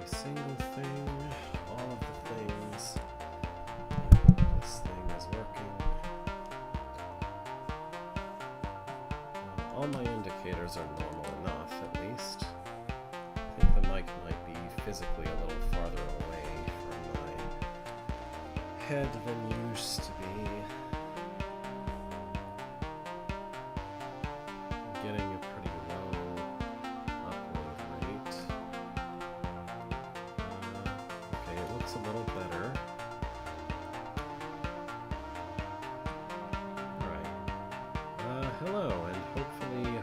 single thing, all of the things. This thing is working. All my indicators are normal enough, at least. I think the mic might be physically a little farther away from my head than used to be. I'm getting a pretty low upload rate. Okay, it looks a little better. Alright. Hello, and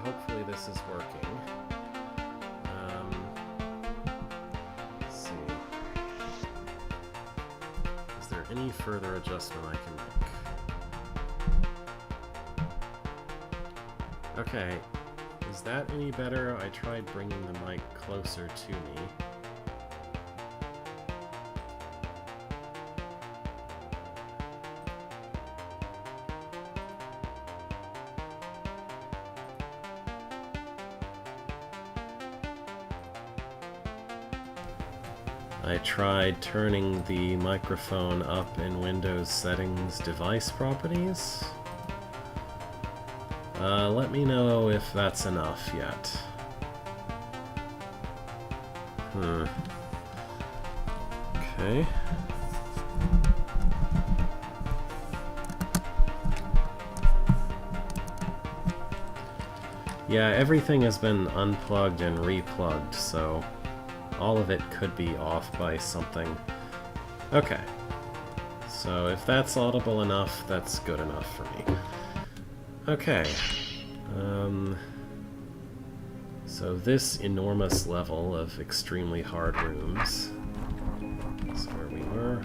hopefully this is working. Let's see. Is there any further adjustment I can make? Okay, is that any better? I tried bringing the mic closer to me. I tried turning the microphone up in Windows Settings Device Properties. Let me know if that's enough yet. Okay. Yeah, everything has been unplugged and replugged, so all of it could be off by something. Okay. So if that's audible enough, that's good enough for me. Okay. So this enormous level of extremely hard rooms is where we were.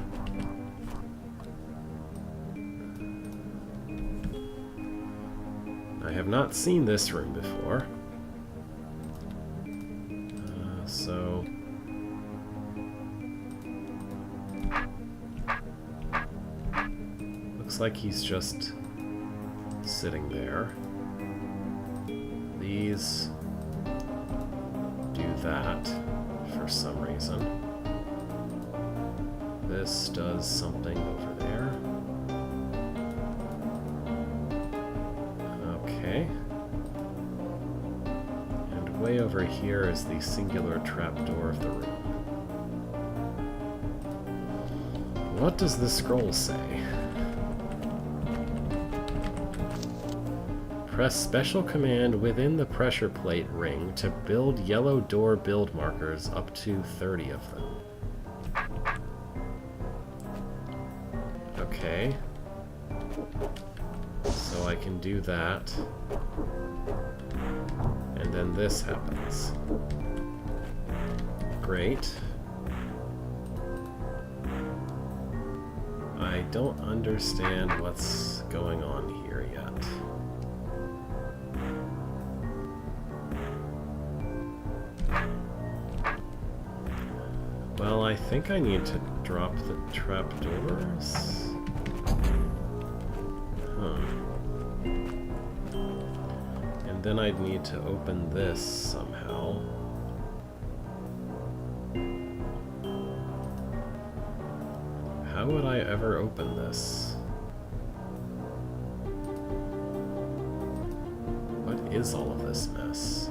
I have not seen this room before. So looks like he's just sitting there. These do that for some reason. This does something over there. Okay. And way over here is the singular trapdoor of the room. What does the scroll say? Press special command within the pressure plate ring to build yellow door build markers, up to 30 of them. Okay. So I can do that. And then this happens. Great. I don't understand what's going on here yet. Well, I think I need to drop the trapdoors. And then I'd need to open this somehow. How would I ever open this? What is all of this mess?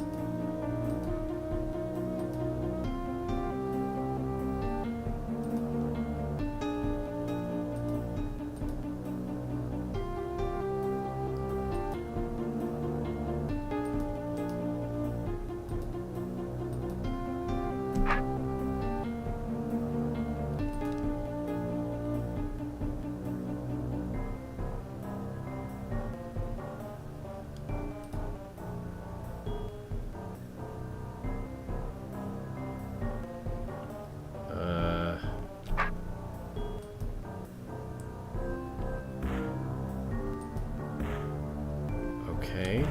Okay.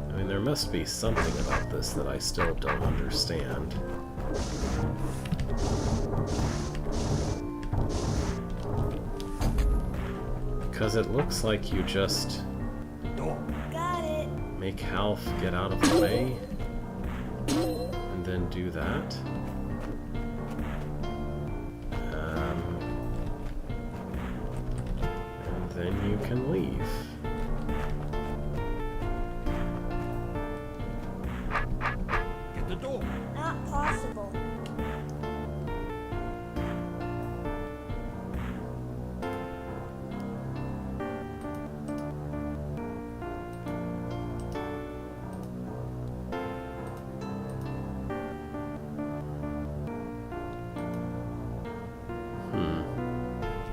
I mean, there must be something about this that I still don't understand. because it looks like you just Got it. make Half get out of the way, and then do that. And then you can leave. Get the door. Not possible.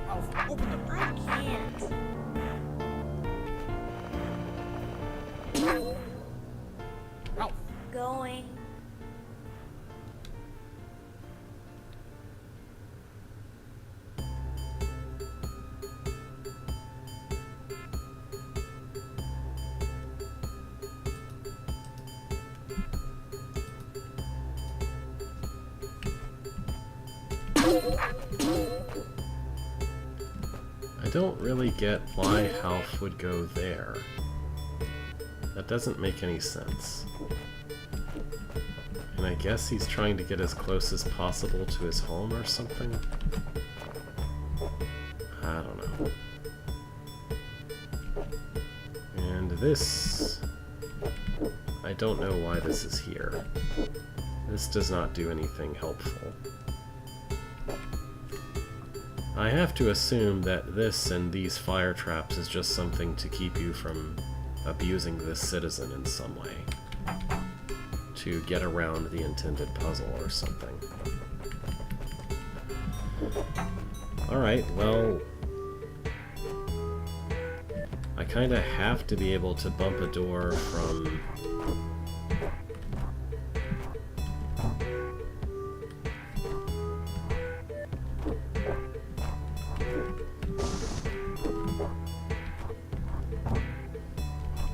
Ralph, open the door. I can't. Ralph, Going. I don't really get why Half would go there. That doesn't make any sense. And I guess he's trying to get as close as possible to his home or something? I don't know. And this... I don't know why this is here. This does not do anything helpful. I have to assume that this and these fire traps is just something to keep you from abusing this citizen in some way. To get around the intended puzzle or something. Alright, well... I kinda have to be able to bump a door from...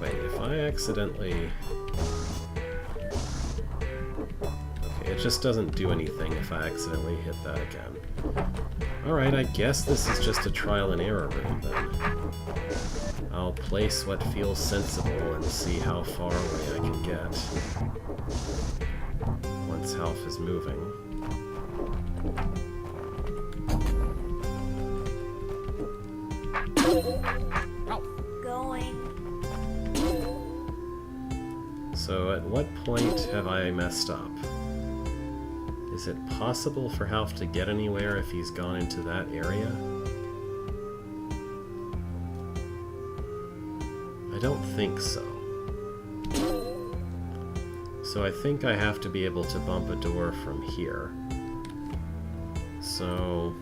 Wait, if I accidentally... Okay, it just doesn't do anything if I accidentally hit that again. Alright, I guess this is just a trial and error room then. I'll place what feels sensible and see how far away I can get. Once Half is moving. Ralph, Going. So at what point have I messed up? Is it possible for Half to get anywhere if he's gone into that area? I don't think so. So I think I have to be able to bump a door from here. So...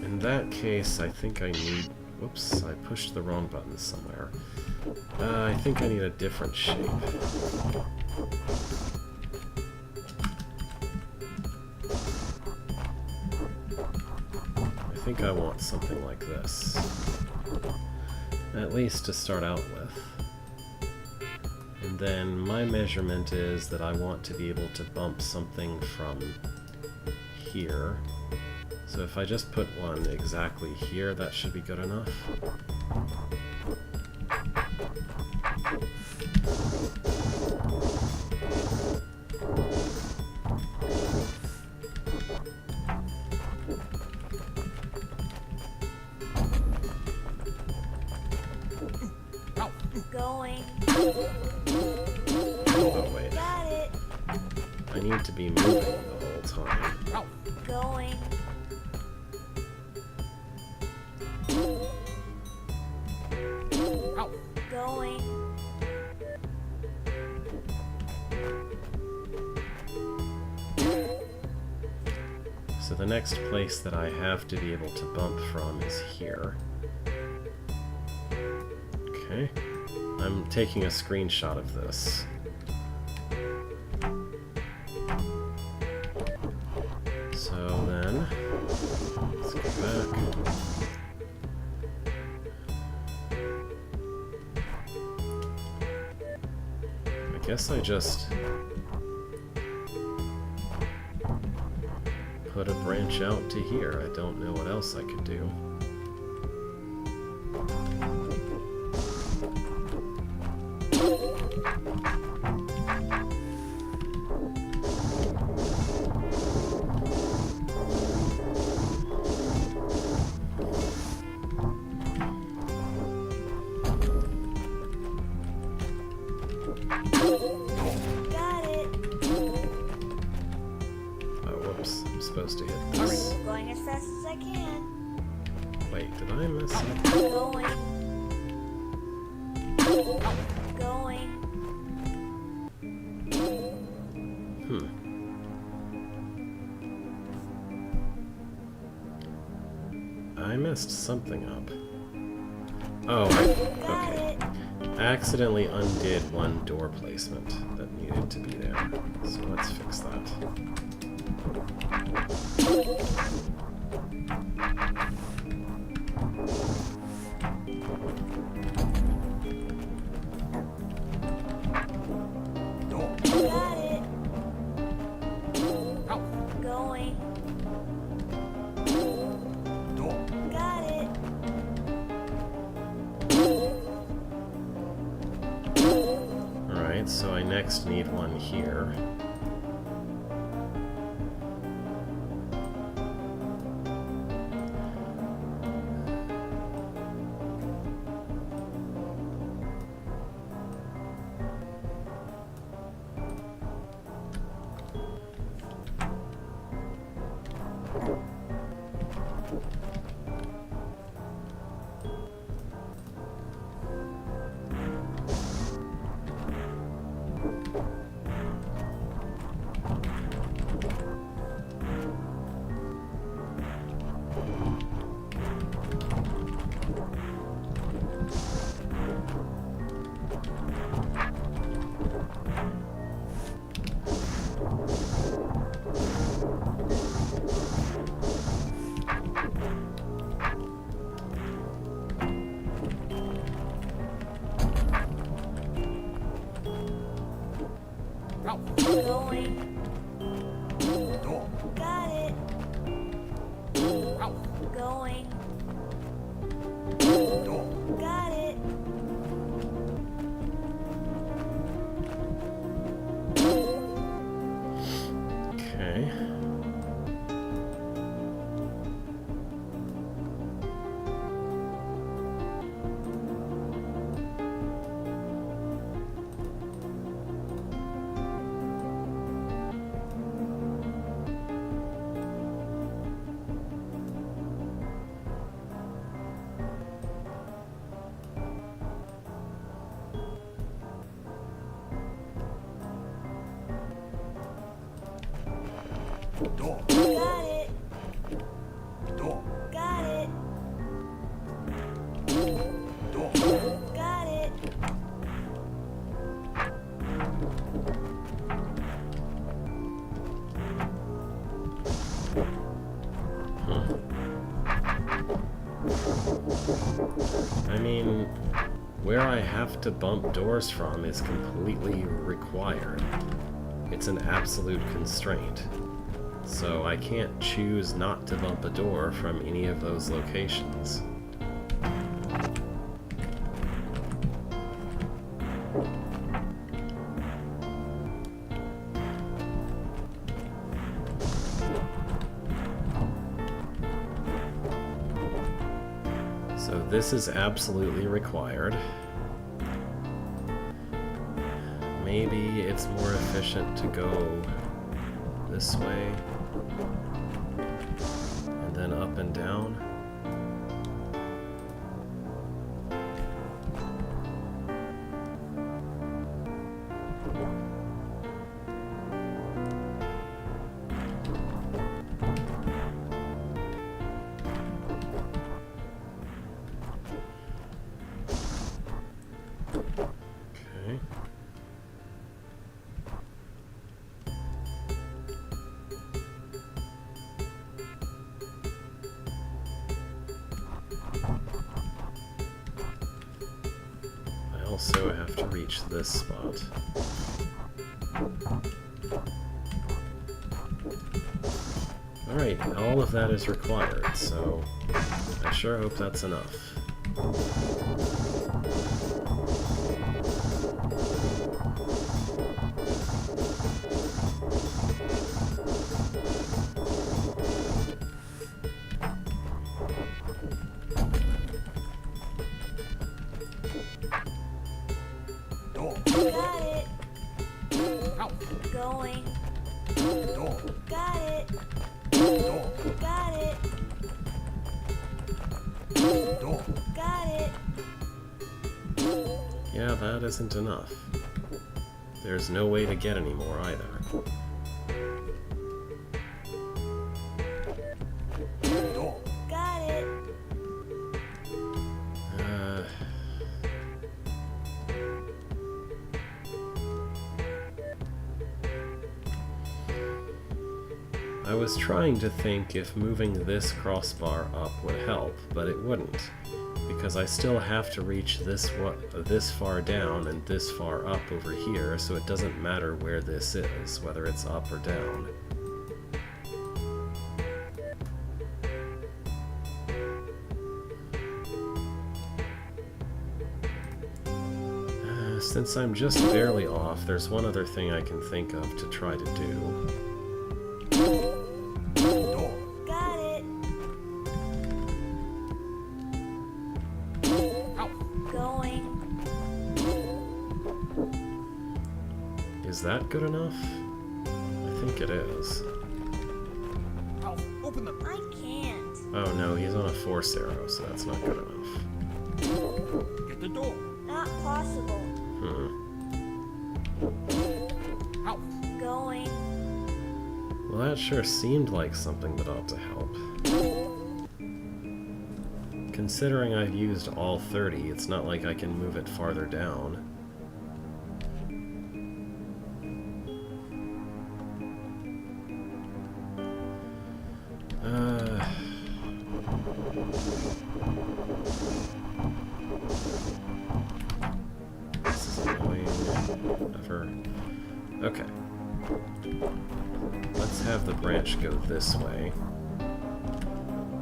In that case, I think I need... Whoops, I pushed the wrong button somewhere. I think I need a different shape. I think I want something like this. At least to start out with. And then my measurement is that I want to be able to bump something from here. So if I just put one exactly here, that should be good enough. Ralph, Going. Oh wait, Got it. I need to be moving the whole time. Ralph, Going. Ralph, Going. So the next place that I have to be able to bump from is here. Okay. I'm taking a screenshot of this. back. I guess I just put a branch out to here. I don't know what else I could do. Got it. Oh, whoops. I'm supposed to hit this. Going as fast as I can. Wait, did I mess up? Going. Going. I messed something up. Oh, Got okay. it. I accidentally undid one door placement that needed to be there. So let's fix that. Door. Got it. Out. Going. Door. Got it. Alright, so I next need one here. Out. Going. Door. Got it. Out. Going. Door. Got it. Okay. Door. Got it. Door. Got it. Door. Got it. I mean, where I have to bump doors from is completely required. It's an absolute constraint. So I can't choose not to bump a door from any of those locations. So this is absolutely required. Maybe it's more efficient to go this way and then up and down. Okay. also have to reach this spot. Alright, all of that is required, so I sure hope that's enough. Door. Got it. House. Going. Door. Got it. Door. Got it. Door. Got it. Yeah, that isn't enough. There's no way to get any more either. Door. Got it. I was trying to think if moving this crossbar up would help, but it wouldn't, because I still have to reach this far down and this far up over here, so it doesn't matter where this is, whether it's up or down. Since I'm just barely off, there's one other thing I can think of to try to do. Door. Got it. House. Going. Is that good enough? I think it is. House. Open them. I can't. Oh no, he's on a force arrow, so that's not good enough. Get the door. Not possible. House. Going. Well, that sure seemed like something that ought to help. Considering I've used all 30, it's not like I can move it farther down. This is annoying. Whatever. Okay. Let's have the branch go this way.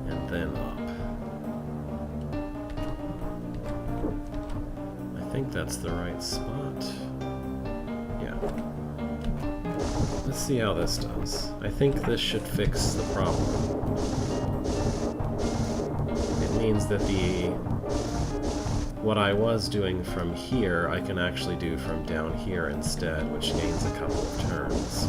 And then up. I think that's the right spot. Yeah. Let's see how this does. I think this should fix the problem. It means that what I was doing from here, I can actually do from down here instead, which gains a couple of turns.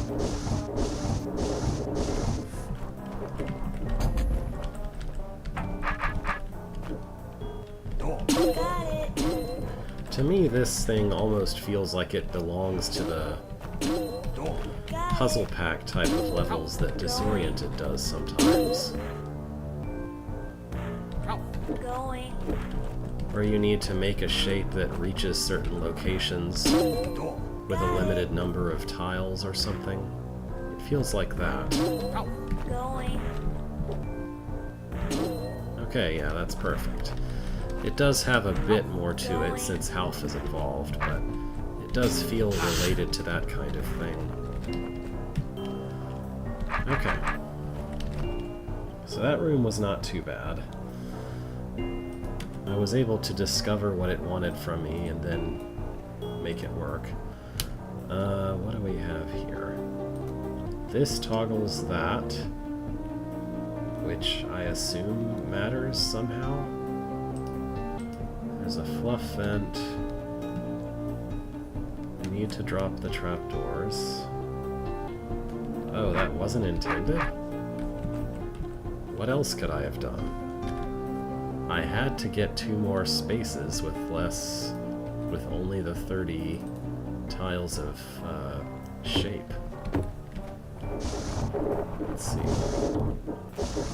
Door. Got it. To me, this thing almost feels like it belongs to the Door. Got puzzle pack type of levels that Disoriented does sometimes. House. it. Going. Where you need to make a shape that reaches certain locations Door. with a limited number of tiles or something. It feels like that. House. Going. Okay, yeah, that's perfect. It does have a bit more to it since Half has evolved, but it does feel related to that kind of thing. Okay. So that room was not too bad. I was able to discover what it wanted from me and then make it work. What do we have here? This toggles that, which I assume matters somehow. There's a fluff vent. We need to drop the trapdoors. Oh, that wasn't intended? What else could I have done? I had to get 2 more spaces with only the 30 tiles of shape. Let's see.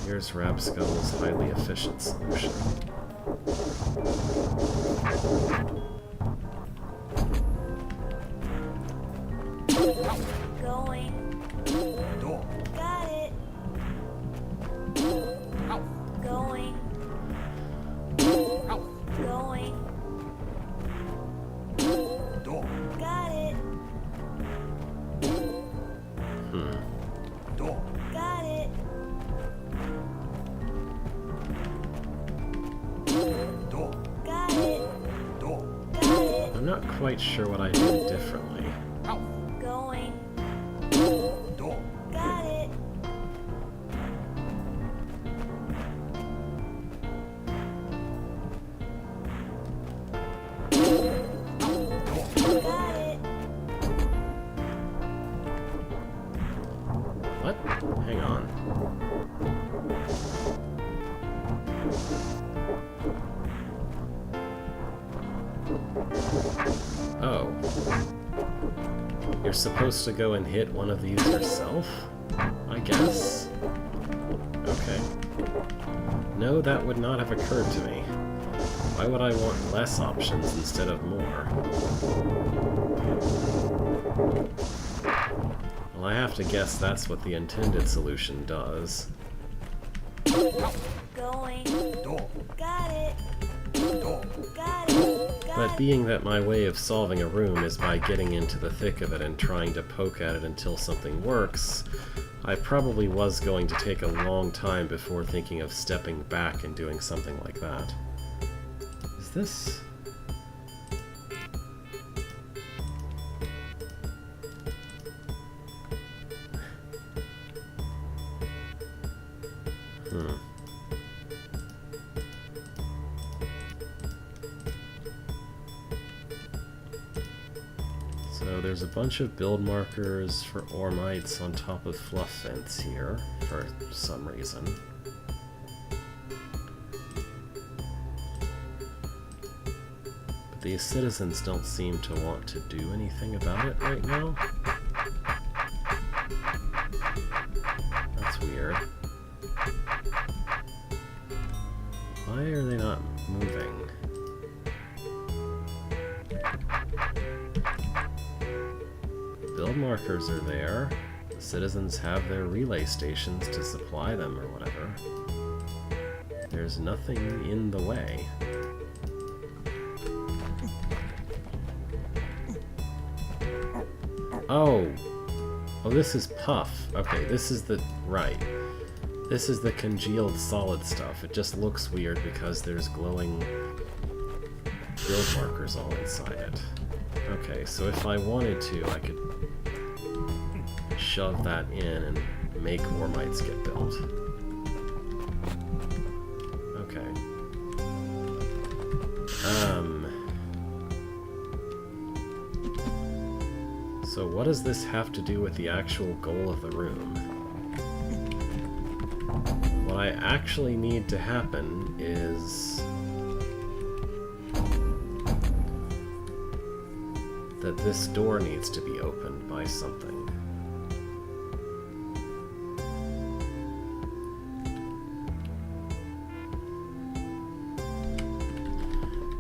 Here's Rapskull's highly efficient solution. Going. Door. Got it. House. Going. House. Going. Door. Got it. Door. Got it. Door. Got it. Door. Got it. I'm not quite sure what I do differently. House. Going. Door. Got it. Door. Got it. What? Hang on. Oh. You're supposed to go and hit one of these yourself? I guess? Okay. No, that would not have occurred to me. Why would I want less options instead of more? Well, I have to guess that's what the intended solution does. Going. Door. Got it. Door. Got it. But Got it. being that my way of solving a room is by getting into the thick of it and trying to poke at it until something works, I probably was going to take a long time before thinking of stepping back and doing something like that. Is this... So there's a bunch of build markers for Ormites on top of Fluff Fence here, for some reason. But these citizens don't seem to want to do anything about it right now. That's weird. Why are they not moving? Build markers are there. The citizens have their relay stations to supply them or whatever. There's nothing in the way. Oh! Oh, this is Puff. Okay, this is the... right. This is the congealed solid stuff. It just looks weird because there's glowing build markers all inside it. Okay, so if I wanted to, I could shove that in and make Ormites get built. Okay. So what does this have to do with the actual goal of the room? What I actually need to happen is that this door needs to be opened by something.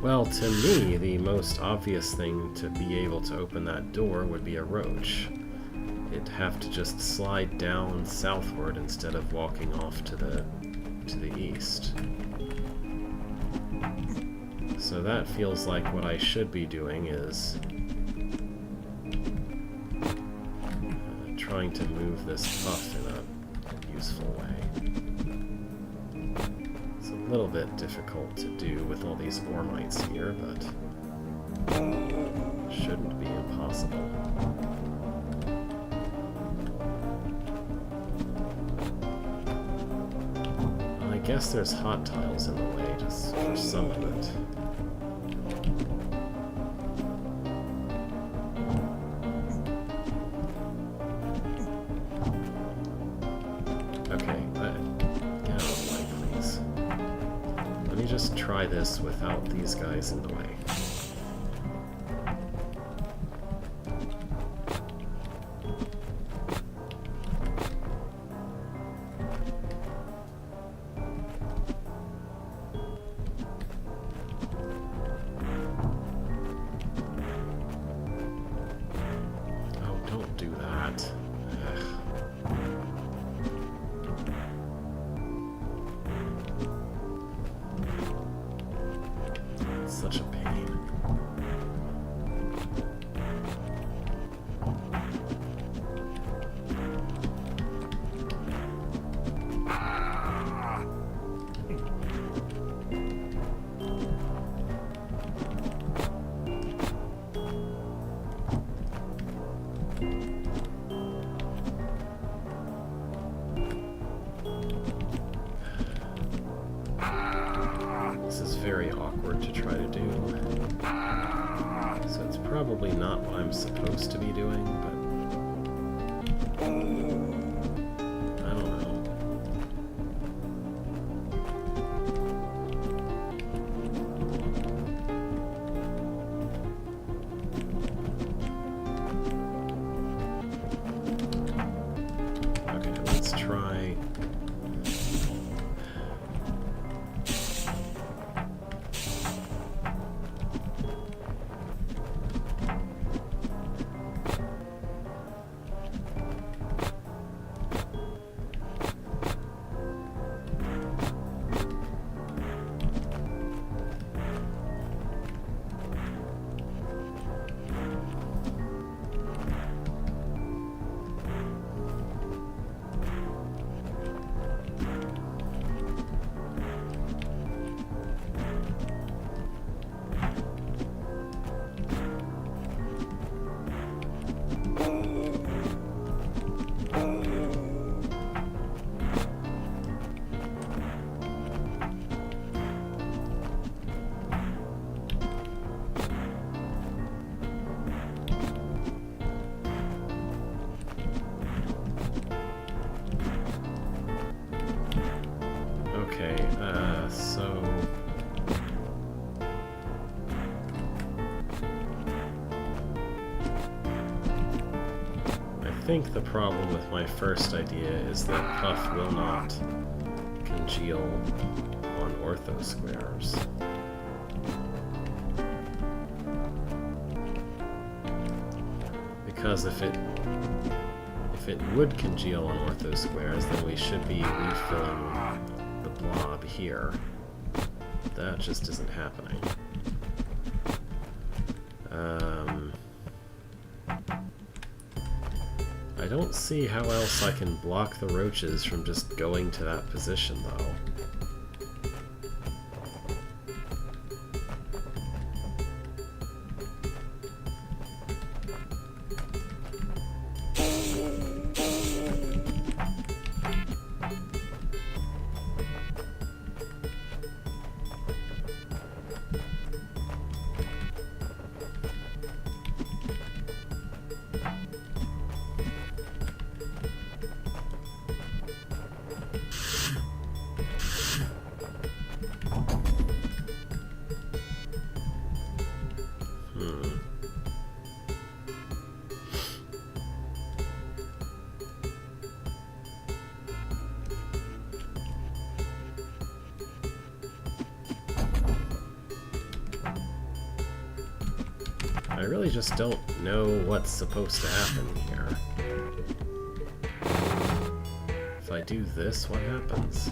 Well, to me, the most obvious thing to be able to open that door would be a roach. It'd have to just slide down southward instead of walking off to the east. So that feels like what I should be doing is trying to move this puff in a useful way. It's a little bit difficult to do with all these Ormites here, but shouldn't be impossible. I guess there's hot tiles in the way just for some of it. Okay, get out of the way, please. Let me just try this without these guys in the way. Oh, don't do that. Ugh. It's such a pain. not what I'm supposed to be doing, but I don't know. Okay, let's try. Okay, so I think the problem with my first idea is that Puff will not congeal on orthosquares. Because if it would congeal on orthosquares, then we should be refilling the blob here. That just isn't happening. I don't see how else I can block the roaches from just going to that position, though. I really just don't know what's supposed to happen here. If I do this, what happens?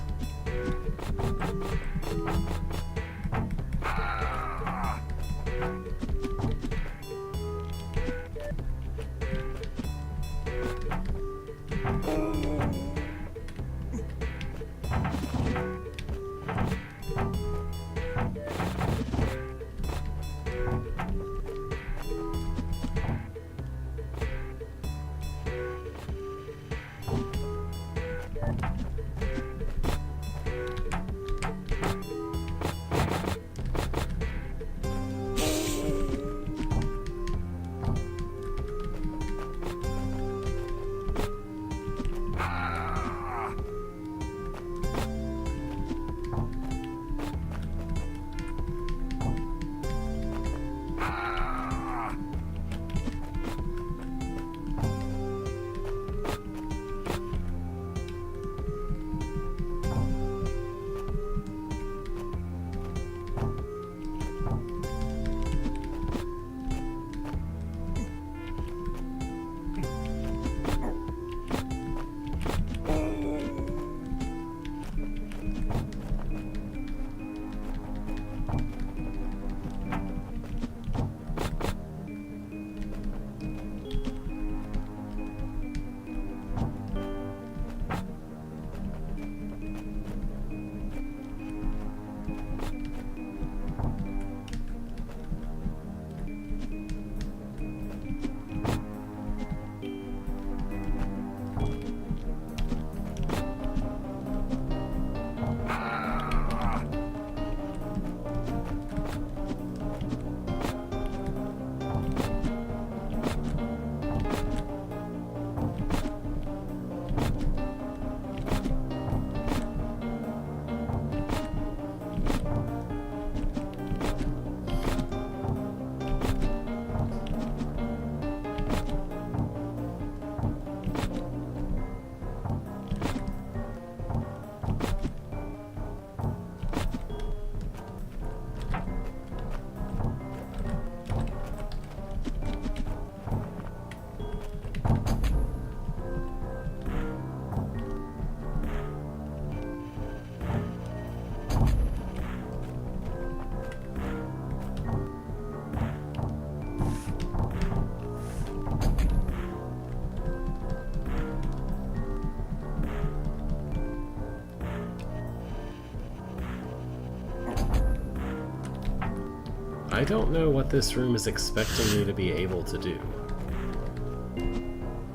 I don't know what this room is expecting me to be able to do.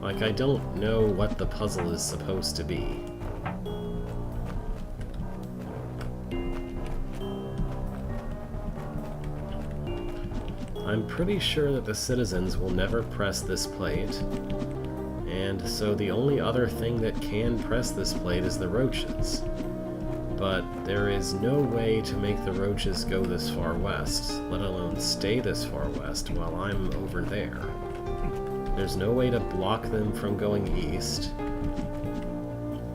Like, I don't know what the puzzle is supposed to be. I'm pretty sure that the citizens will never press this plate, and so the only other thing that can press this plate is the roaches. But there is no way to make the roaches go this far west, let alone stay this far west while I'm over there. There's no way to block them from going east.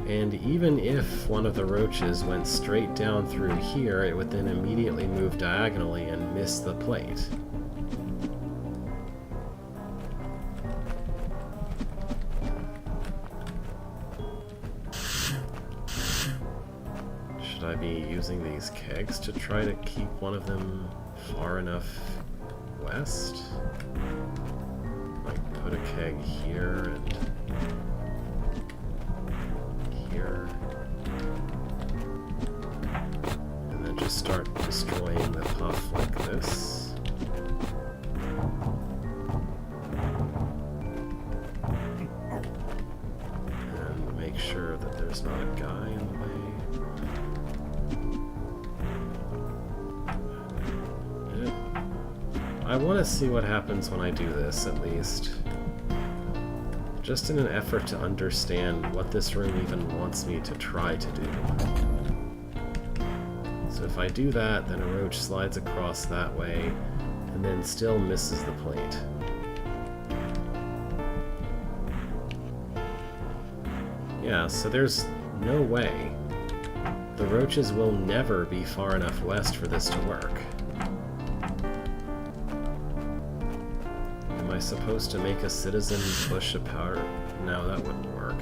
And even if one of the roaches went straight down through here, it would then immediately move diagonally and miss the plate. Should I be using these kegs to try to keep one of them far enough west? Like, put a keg here and here. And then just start destroying the puff like this. And make sure that there's not a guy in the way. I want to see what happens when I do this, at least. Just in an effort to understand what this room even wants me to try to do. So if I do that, then a roach slides across that way, and then still misses the plate. Yeah, so there's no way. The roaches will never be far enough west for this to work. Am I supposed to make a citizen push a power? No, that wouldn't work.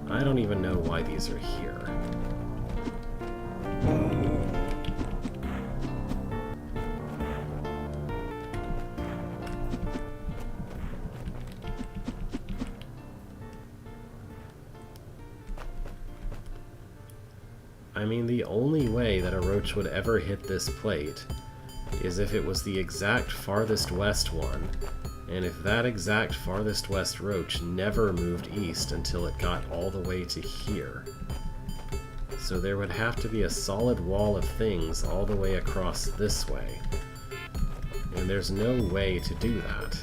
I don't even know why these are here. I mean, the only way that a roach would ever hit this plate is if it was the exact farthest west one, and if that exact farthest west roach never moved east until it got all the way to here. So there would have to be a solid wall of things all the way across this way, and there's no way to do that.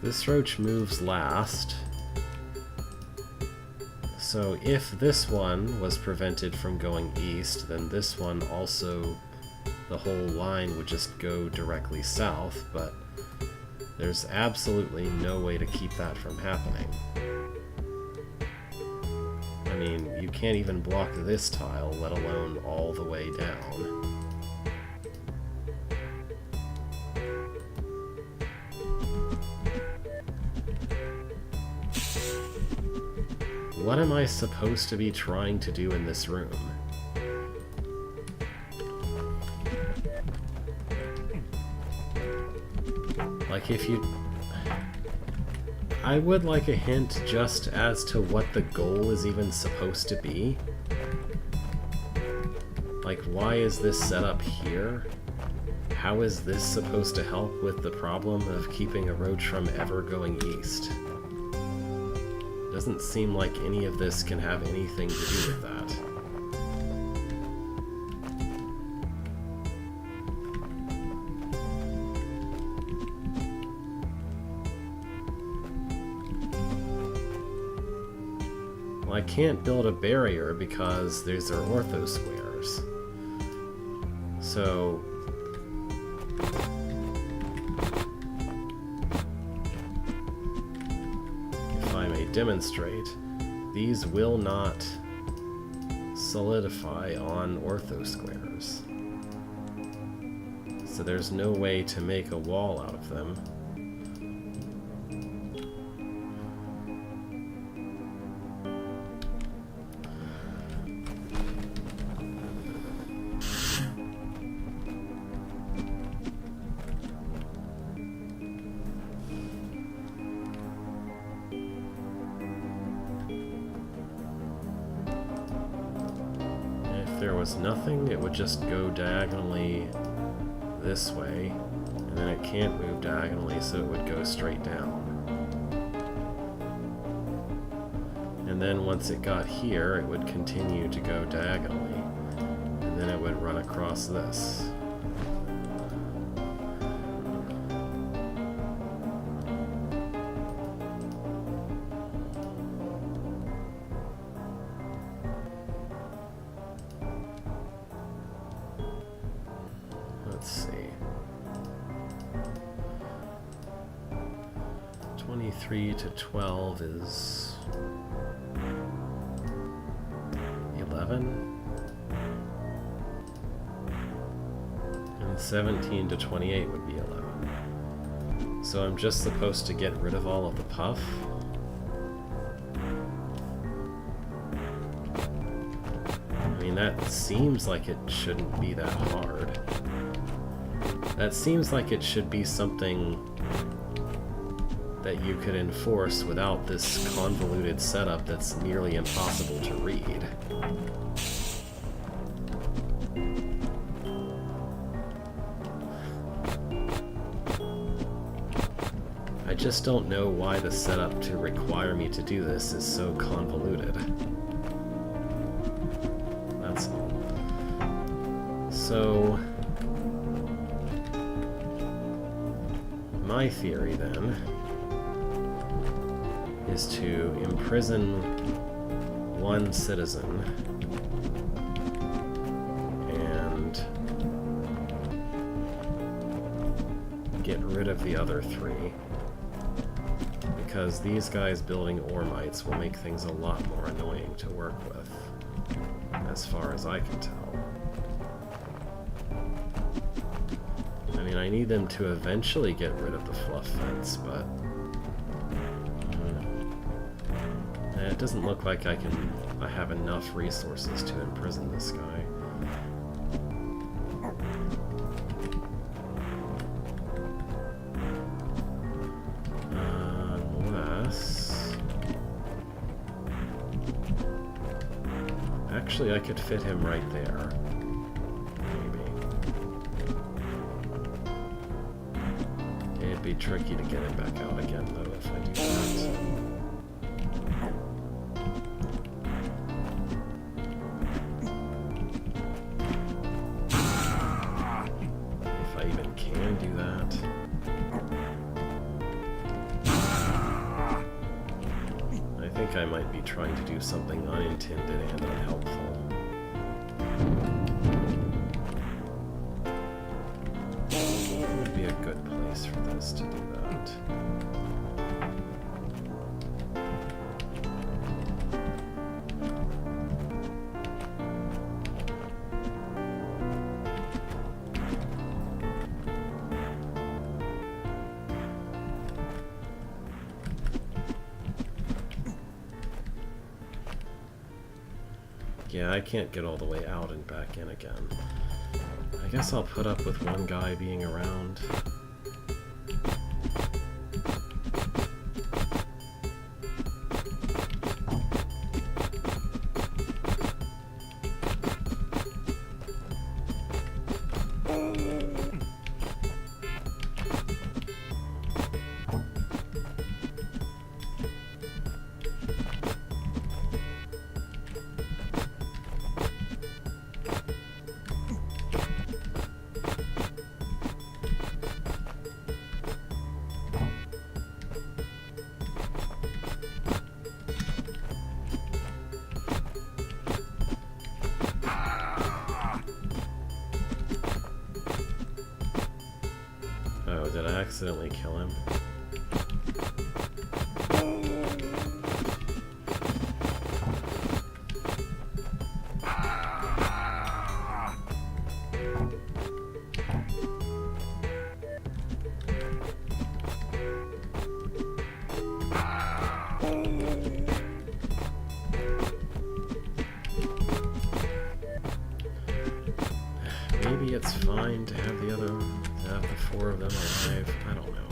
This roach moves last, so if this one was prevented from going east, then this one also, the whole line would just go directly south, but there's absolutely no way to keep that from happening. I mean, you can't even block this tile, let alone all the way down. What am I supposed to be trying to do in this room? Like, if you... I would like a hint just as to what the goal is even supposed to be. Like, why is this set up here? How is this supposed to help with the problem of keeping a roach from ever going east? Doesn't seem like any of this can have anything to do with that. Well, I can't build a barrier because these are ortho squares. So demonstrate, these will not solidify on ortho squares. So there's no way to make a wall out of them. was nothing, it would just go diagonally this way, and then it can't move diagonally, so it would go straight down. And then once it got here, it would continue to go diagonally, and then it would run across this. Let's see. 23 to 12 is 11. And 17 to 28 would be 11. So I'm just supposed to get rid of all of the puff. I mean, that seems like it shouldn't be that hard. That seems like it should be something that you could enforce without this convoluted setup that's nearly impossible to read. I just don't know why the setup to require me to do this is so convoluted. That's all. So, my theory then is to imprison one citizen and get rid of the other three, because these guys building ore mites will make things a lot more annoying to work with, as far as I can tell. I mean, I need them to eventually get rid of the fluff fence, but it doesn't look like I have enough resources to imprison this guy. Unless... Actually, I could fit him right there. Maybe. It'd be tricky to get him back out again, though, if I do that. I might be trying to do something unintended and unhelpful. It would be a good place for this to do that. Yeah, I can't get all the way out and back in again. I guess I'll put up with one guy being around. Oh, did I accidentally kill him? Maybe it's fine to have the four of them alive. I don't know.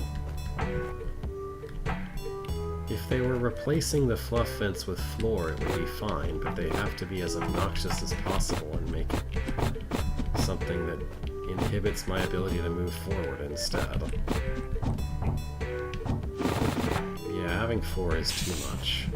If they were replacing the fluff vents with floor, it would be fine, but they have to be as obnoxious as possible and make it something that inhibits my ability to move forward instead. Yeah, having 4 is too much.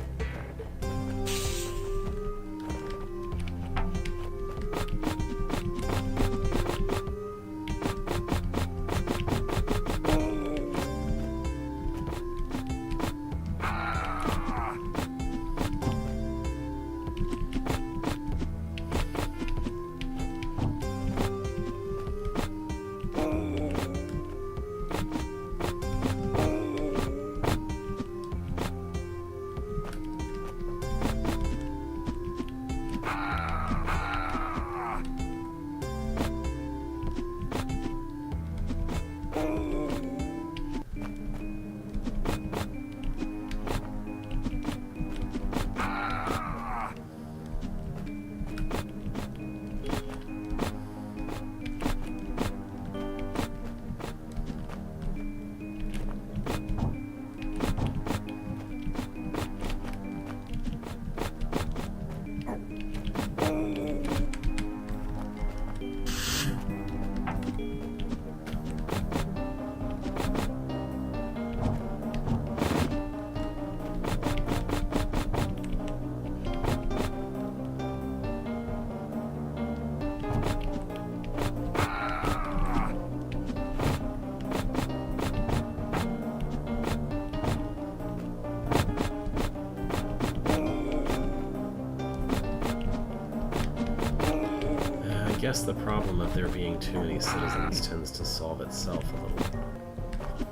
I guess the problem of there being too many citizens tends to solve itself a little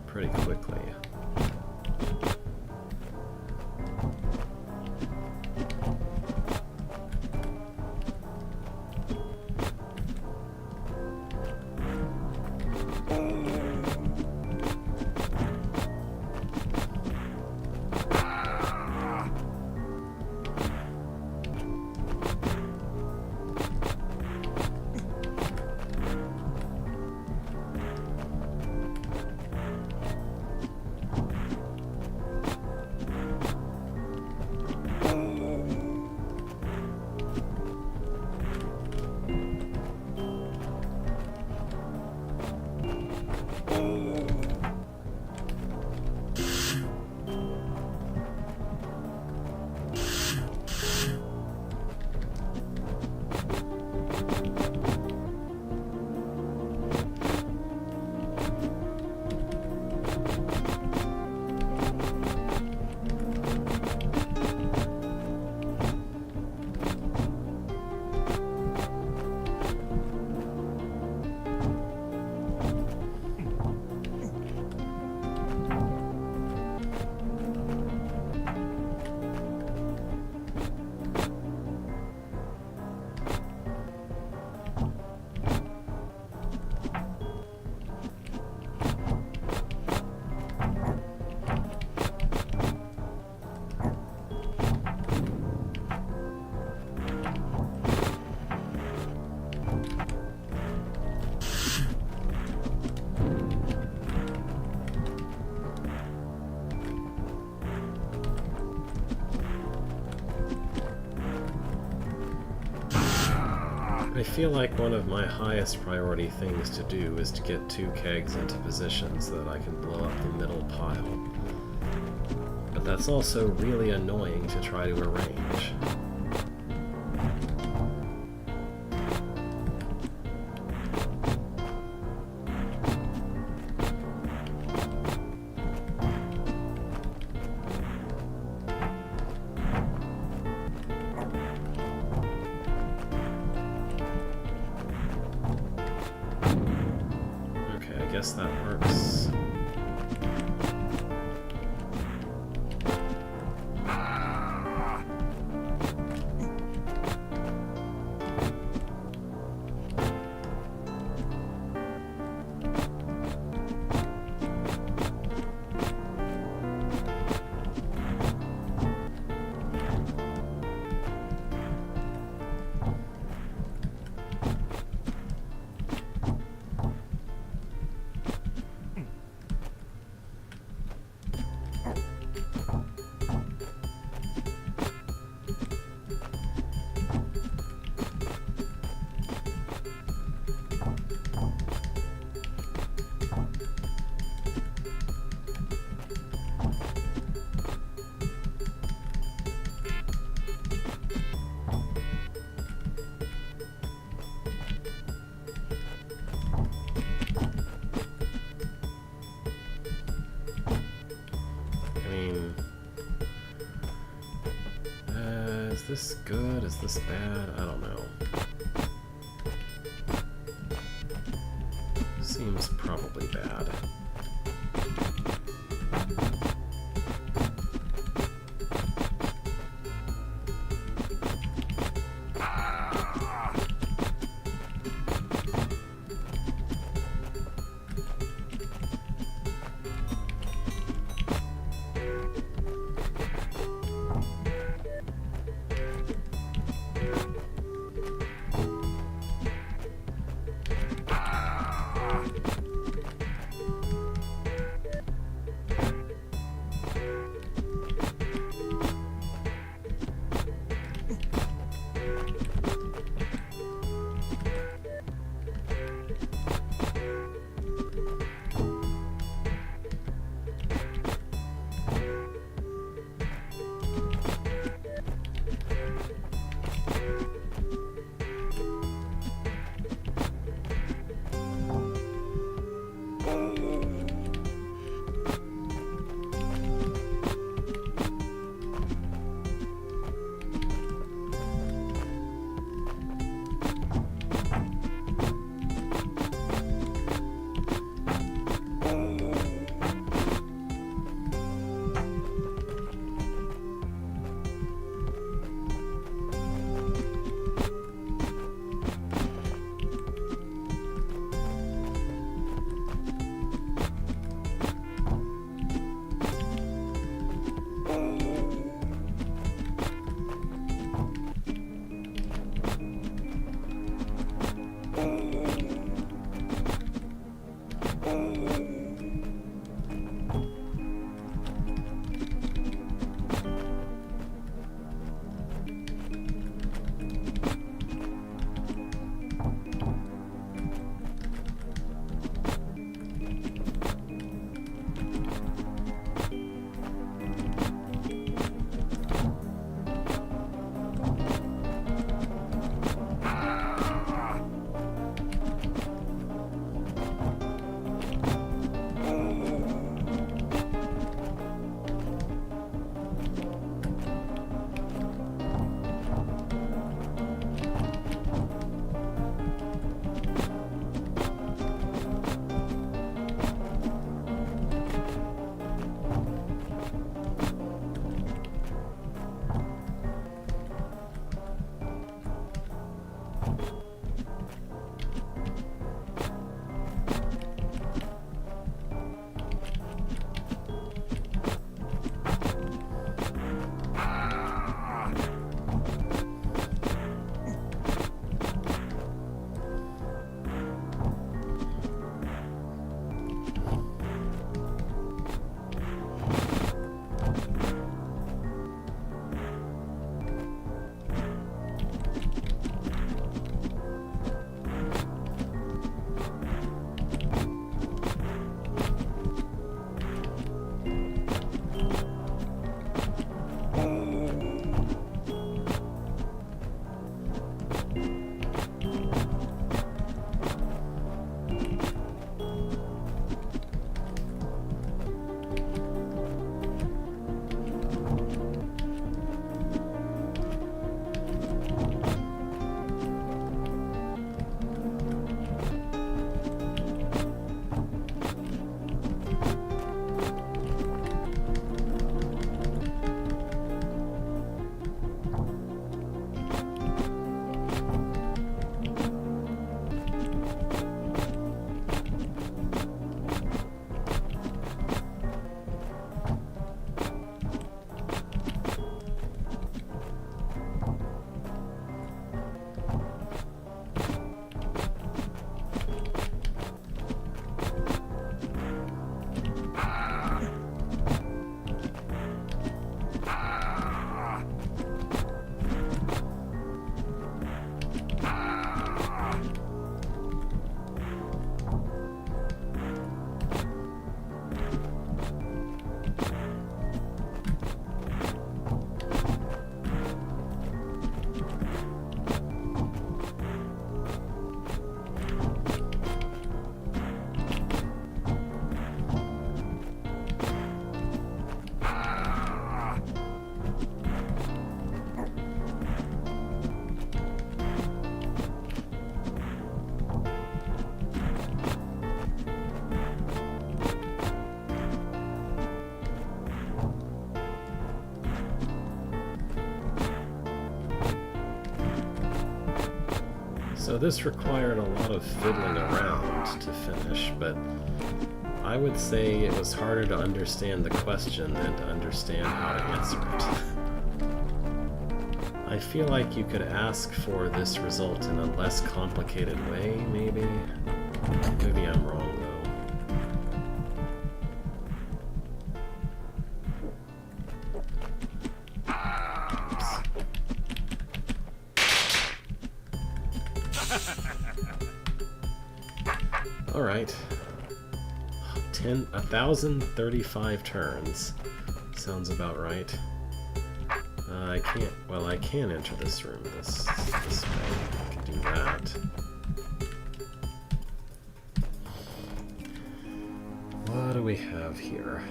pretty quickly. I feel like one of my highest priority things to do is to get 2 kegs into position so that I can blow up the middle pile. But that's also really annoying to try to arrange. I guess that works. this good? Is this bad? I don't know. Seems probably bad. So this required a lot of fiddling around to finish, but I would say it was harder to understand the question than to understand how to answer it. I feel like you could ask for this result in a less complicated way, maybe? Maybe I'm wrong, though. Alright. 1,035 turns. Sounds about right. I can't... Well, I can enter this room this way. I can do that. What do we have here?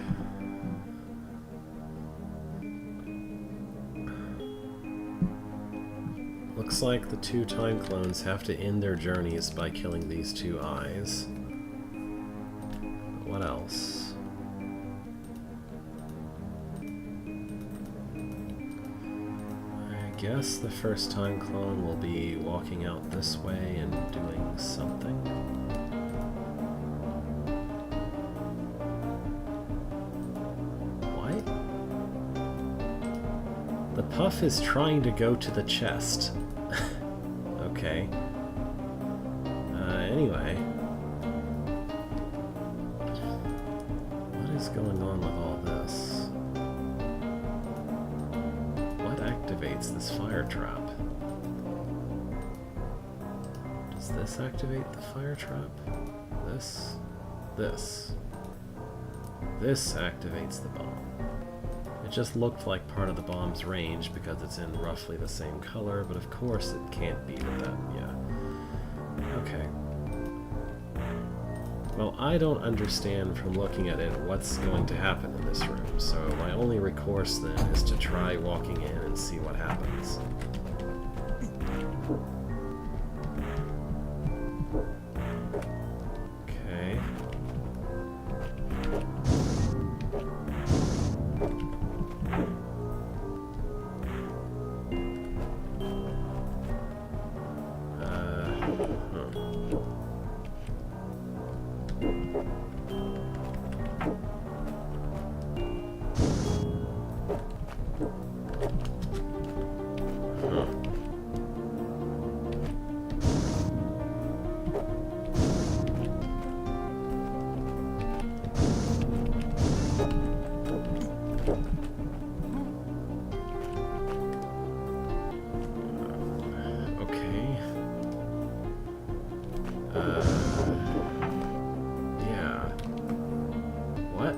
Looks like the two time clones have to end their journeys by killing these two eyes. What else? I guess the first time clone will be walking out this way and doing something. What? The puff is trying to go to the chest. Okay. Anyway. What is going on with all this? What activates this fire trap? Does this activate the fire trap? This? This. This activates the bomb. It just looked like part of the bomb's range because it's in roughly the same color, but of course it can't be with that, yeah. Okay. Well, I don't understand from looking at it what's going to happen in this room, so my only recourse then is to try walking in and see what happens. Okay. Yeah. What?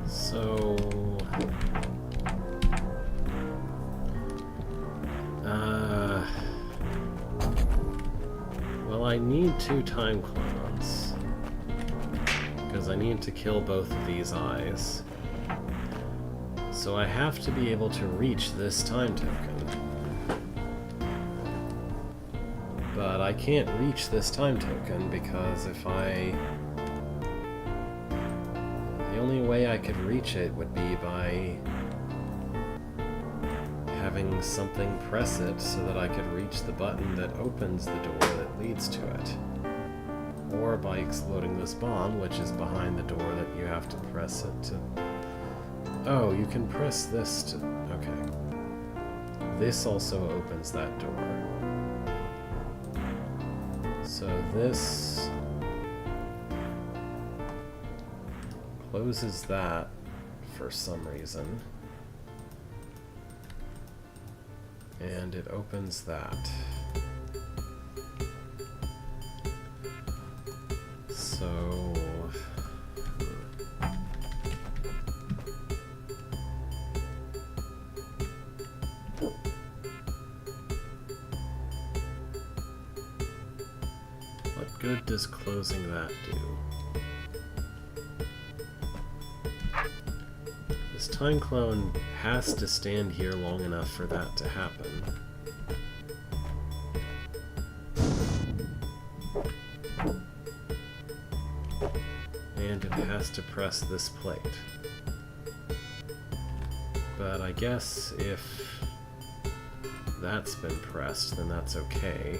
So... well, I need 2 time clones. Because I need to kill both of these eyes. So I have to be able to reach this time token. But I can't reach this time token because if I... The only way I could reach it would be by having something press it so that I could reach the button that opens the door that leads to it. Or by exploding this bomb, which is behind the door that you have to press it to... Oh, you can press this to... Okay. This also opens that door. So this... closes that for some reason. And it opens that. So... good does closing that do? This time clone has to stand here long enough for that to happen. And it has to press this plate. But I guess if that's been pressed, then that's okay.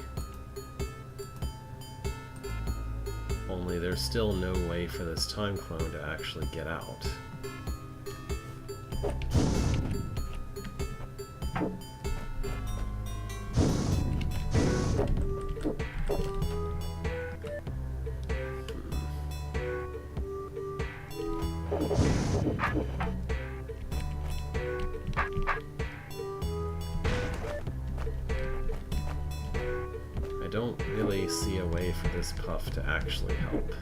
Only there's still no way for this time clone to actually get out. I don't really see a way for this puff to actually help.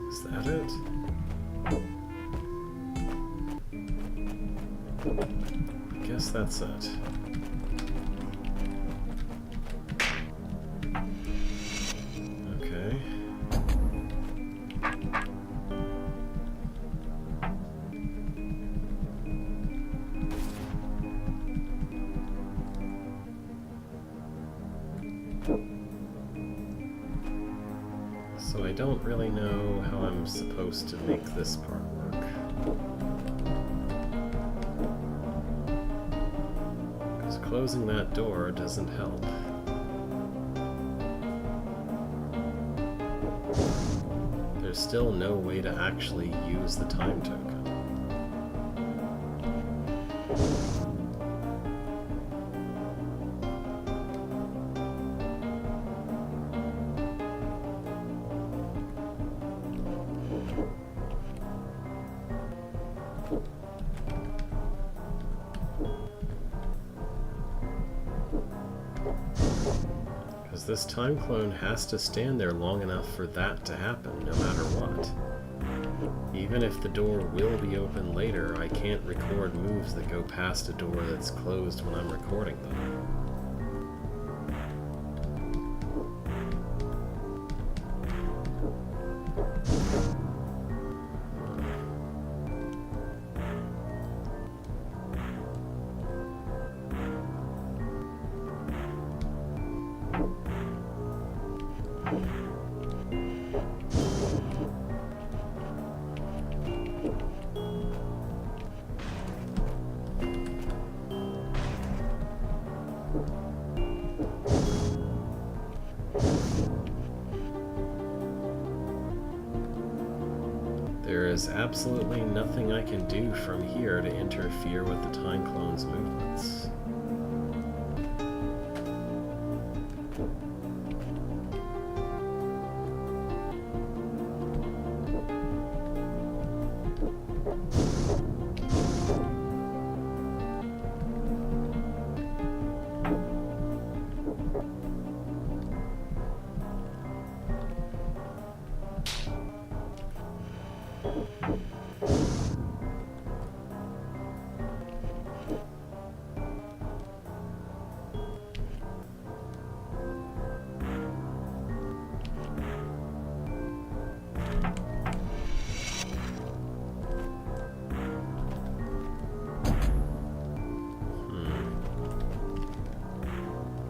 Is that it? I guess that's it. Okay. So I don't really know how I'm supposed to make this part work. Because closing that door doesn't help. There's still no way to actually use the time token. Because this time clone has to stand there long enough for that to happen, no matter what. Even if the door will be open later, I can't record moves that go past a door that's closed when I'm recording them. There is absolutely nothing I can do from here to interfere with the time clone's movements.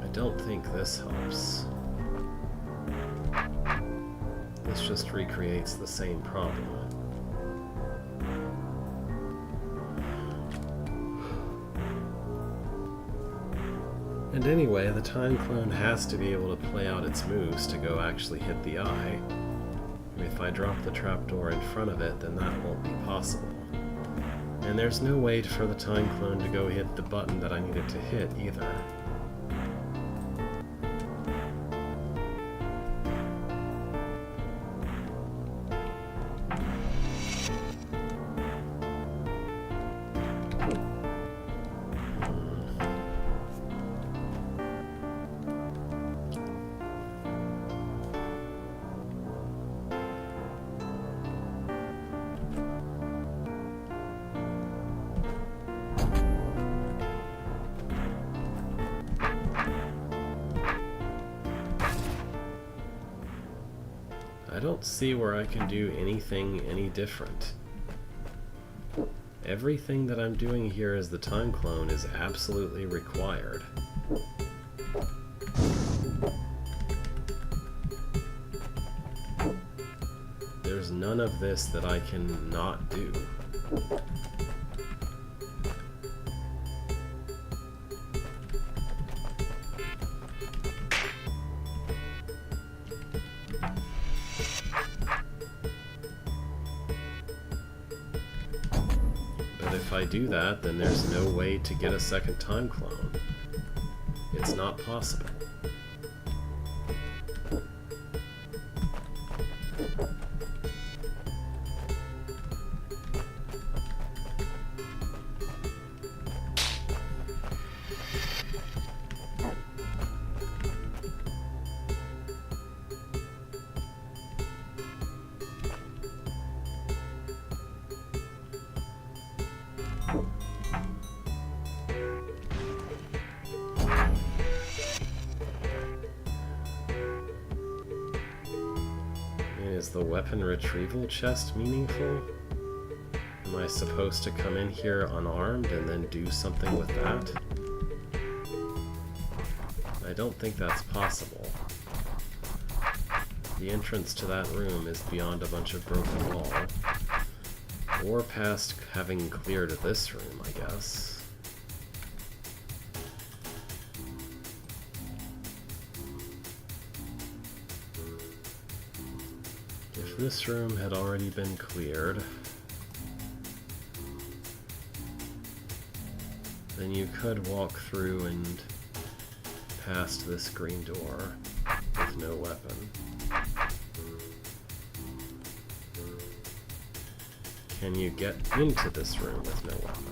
I don't think this helps. This just recreates the same problem. And anyway, the time clone has to be able to play out its moves to go actually hit the eye. If I drop the trapdoor in front of it, then that won't be possible. And there's no way for the time clone to go hit the button that I need it to hit either. I don't see where I can do anything any different. Everything that I'm doing here as the time clone is absolutely required. There's none of this that I can not do. If I do that, then there's no way to get a second time clone. It's not possible. Is the weapon retrieval chest meaningful? Am I supposed to come in here unarmed and then do something with that? I don't think that's possible. The entrance to that room is beyond a bunch of broken wall. Or past having cleared this room, I guess. If this room had already been cleared, then you could walk through and past this green door with no weapon. Can you get into this room with no weapon?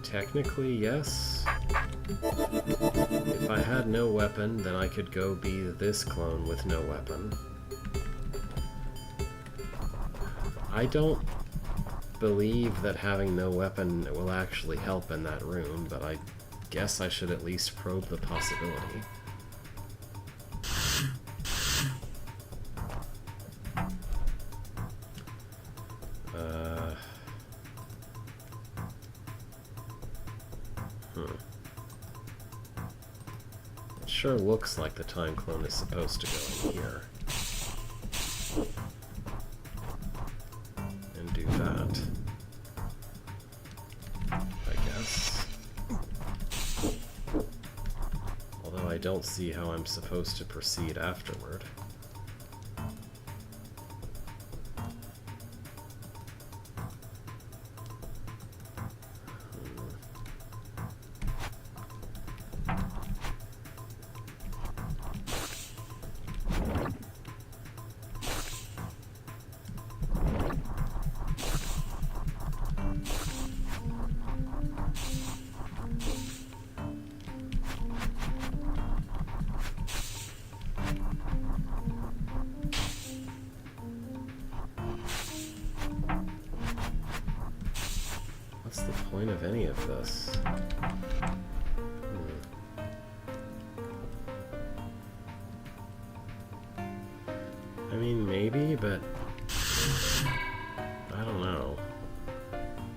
Technically, yes. If I had no weapon, then I could go be this clone with no weapon. I don't believe that having no weapon will actually help in that room, but I guess I should at least probe the possibility. It sure looks like the time clone is supposed to go in here. And do that. I guess. Although I don't see how I'm supposed to proceed afterward. What's the point of any of this? I mean, maybe, but I don't know.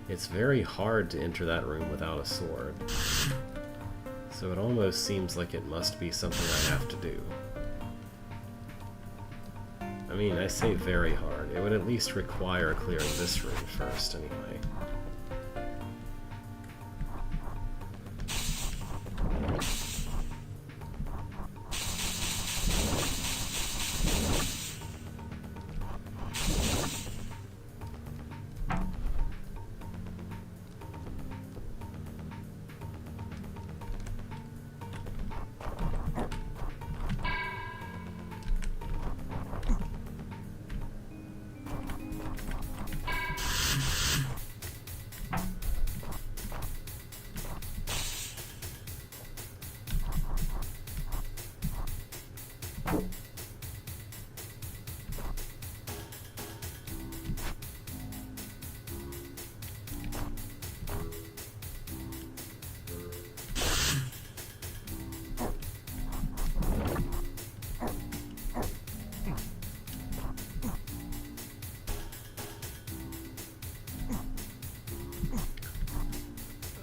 It's very hard to enter that room without a sword. So it almost seems like it must be something I have to do. I mean, I say very hard. It would at least require clearing this room first, anyway.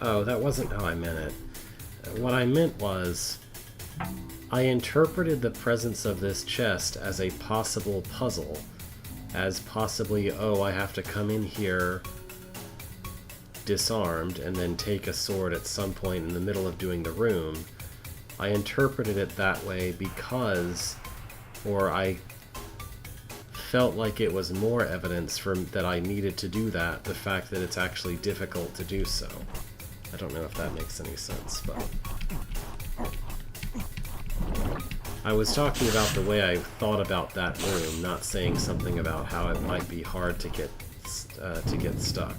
Oh, that wasn't how I meant it. What I meant was, I interpreted the presence of this chest as a possible puzzle, as possibly, oh, I have to come in here disarmed and then take a sword at some point in the middle of doing the room. I interpreted it that way because, or I felt like it was more evidence that I needed to do that, the fact that it's actually difficult to do so. I don't know if that makes any sense, but I was talking about the way I thought about that room, not saying something about how it might be hard to get stuck.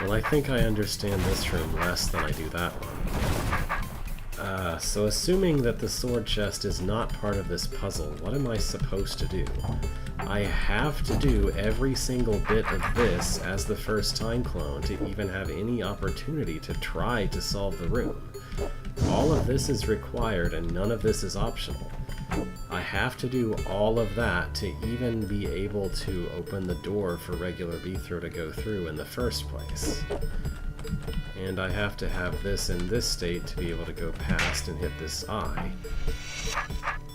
Well, I think I understand this room less than I do that one. So assuming that the sword chest is not part of this puzzle, what am I supposed to do? I have to do every single bit of this as the first time clone to even have any opportunity to try to solve the room. All of this is required and none of this is optional. I have to do all of that to even be able to open the door for regular Beethro to go through in the first place. And I have to have this in this state to be able to go past and hit this eye.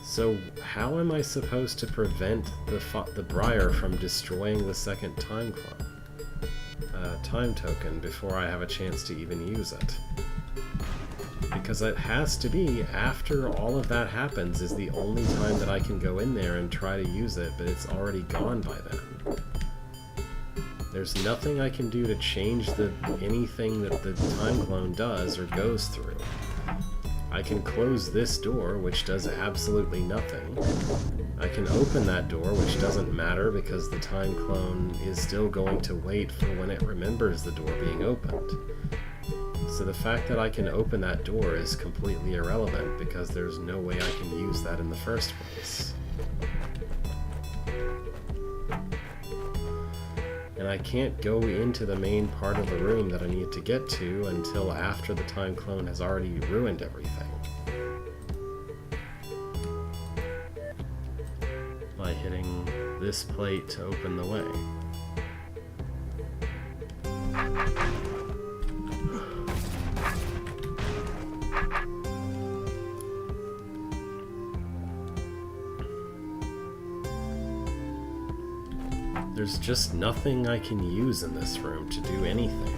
So how am I supposed to prevent the Briar from destroying the second time token before I have a chance to even use it? Because it has to be after all of that happens is the only time that I can go in there and try to use it, but it's already gone by then. There's nothing I can do to change anything that the time clone does or goes through. I can close this door, which does absolutely nothing. I can open that door, which doesn't matter because the time clone is still going to wait for when it remembers the door being opened. So the fact that I can open that door is completely irrelevant because there's no way I can use that in the first place. And I can't go into the main part of the room that I need to get to until after the time clone has already ruined everything. By hitting this plate to open the way. There's just nothing I can use in this room to do anything.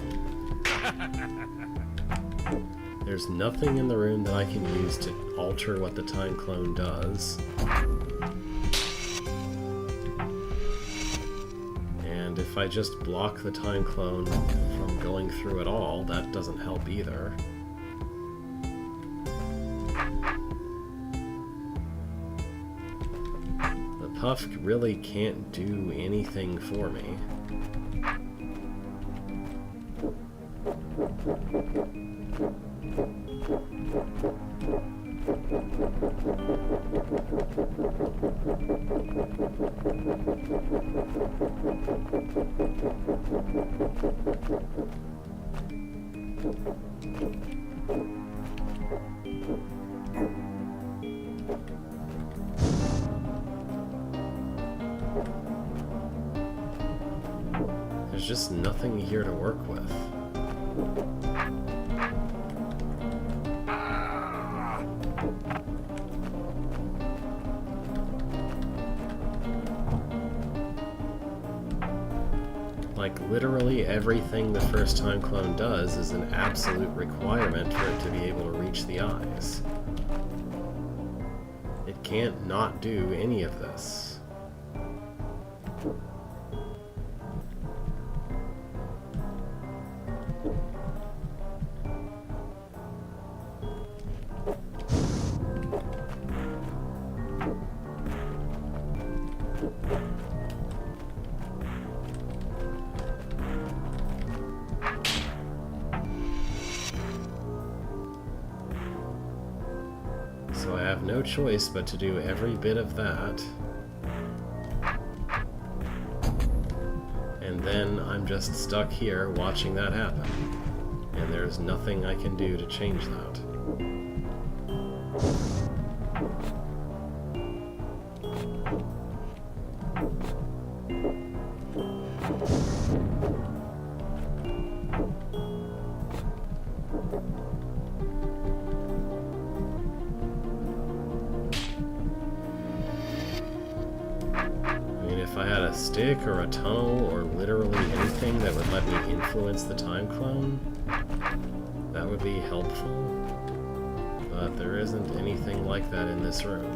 There's nothing in the room that I can use to alter what the time clone does. And if I just block the time clone from going through at all, that doesn't help either. Puff really can't do anything for me. There's just nothing here to work with. Like, literally everything the first time clone does is an absolute requirement for it to be able to reach the eyes. It can't not do any of this. So I have no choice but to do every bit of that. And then I'm just stuck here watching that happen. And there's nothing I can do to change that. If I had a stick or a tunnel or literally anything that would let me influence the time clone, that would be helpful. But there isn't anything like that in this room.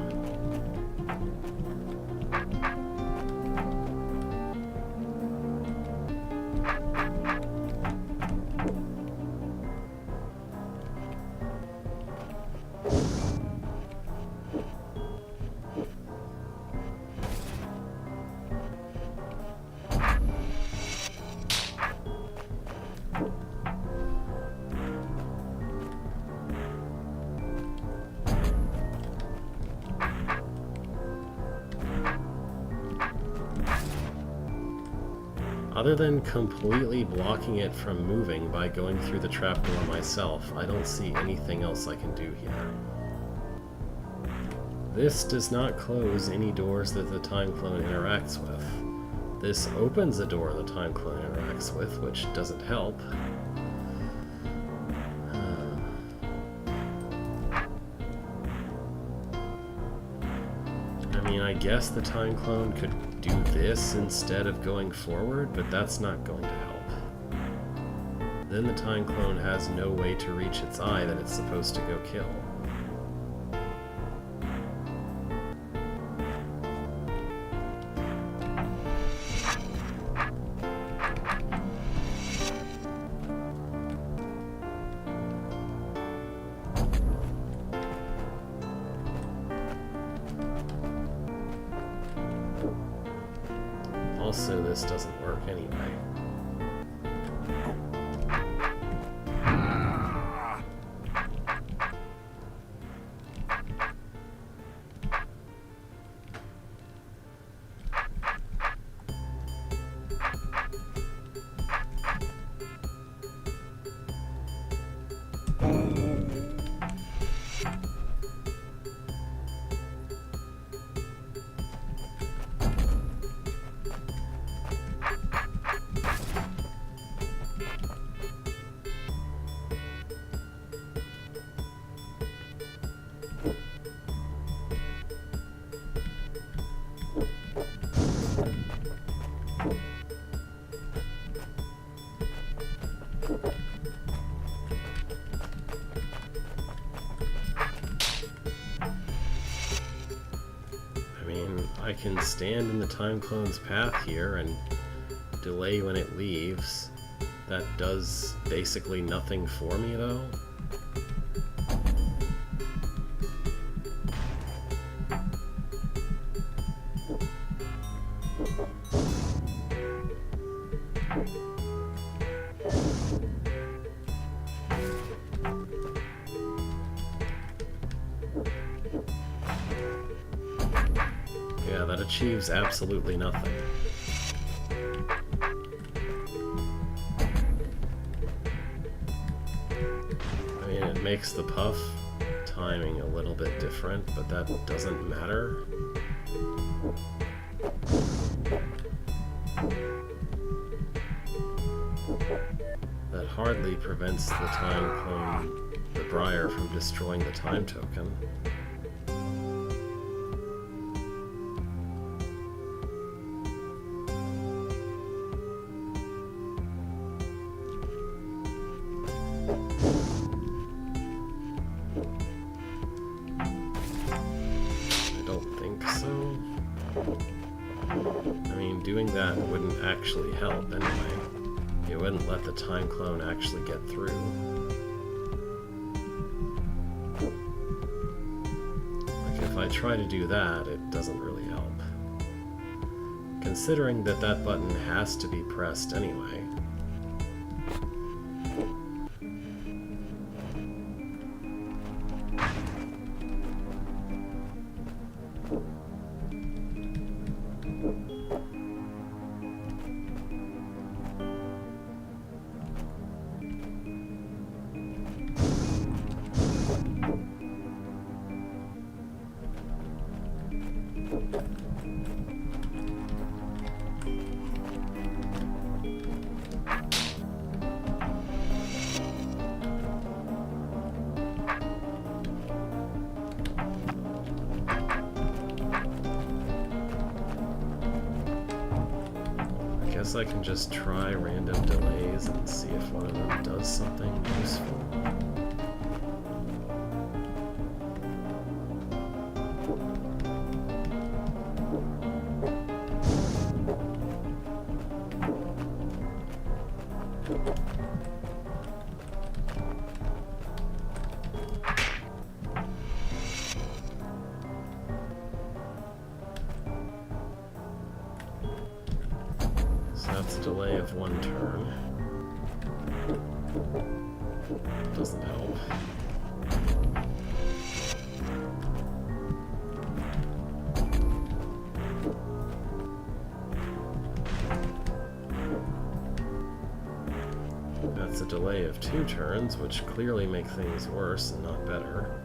Other than completely blocking it from moving by going through the trapdoor myself, I don't see anything else I can do here. This does not close any doors that the time clone interacts with. This opens a door the time clone interacts with, which doesn't help. I mean, I guess the time clone could do this instead of going forward, but that's not going to help. Then the time clone has no way to reach its eye that it's supposed to go kill. Also, this doesn't work anyway. I can stand in the time clone's path here and delay when it leaves. That does basically nothing for me, though. Yeah, Yeah, that achieves absolutely nothing. I mean, it makes the puff timing a little bit different, but that doesn't matter. That hardly prevents the time clone, the Briar, from destroying the time token. I don't think so. I mean, doing that wouldn't actually help anyway. It wouldn't let the time clone actually get through. Like, if I try to do that, it doesn't really help. Considering that that button has to be pressed anyway. I guess I can just try random delays and see if one of them does something useful. That's a delay of one turn. Doesn't help. That's a delay of 2 turns, which clearly make things worse and not better.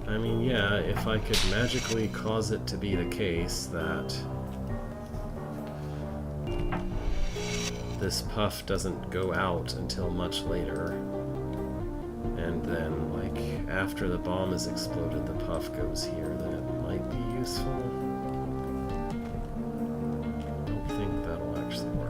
I mean, yeah, if I could magically cause it to be the case that this puff doesn't go out until much later, and then, like, after the bomb is exploded, the puff goes here, then it might be useful. I don't think that'll actually work.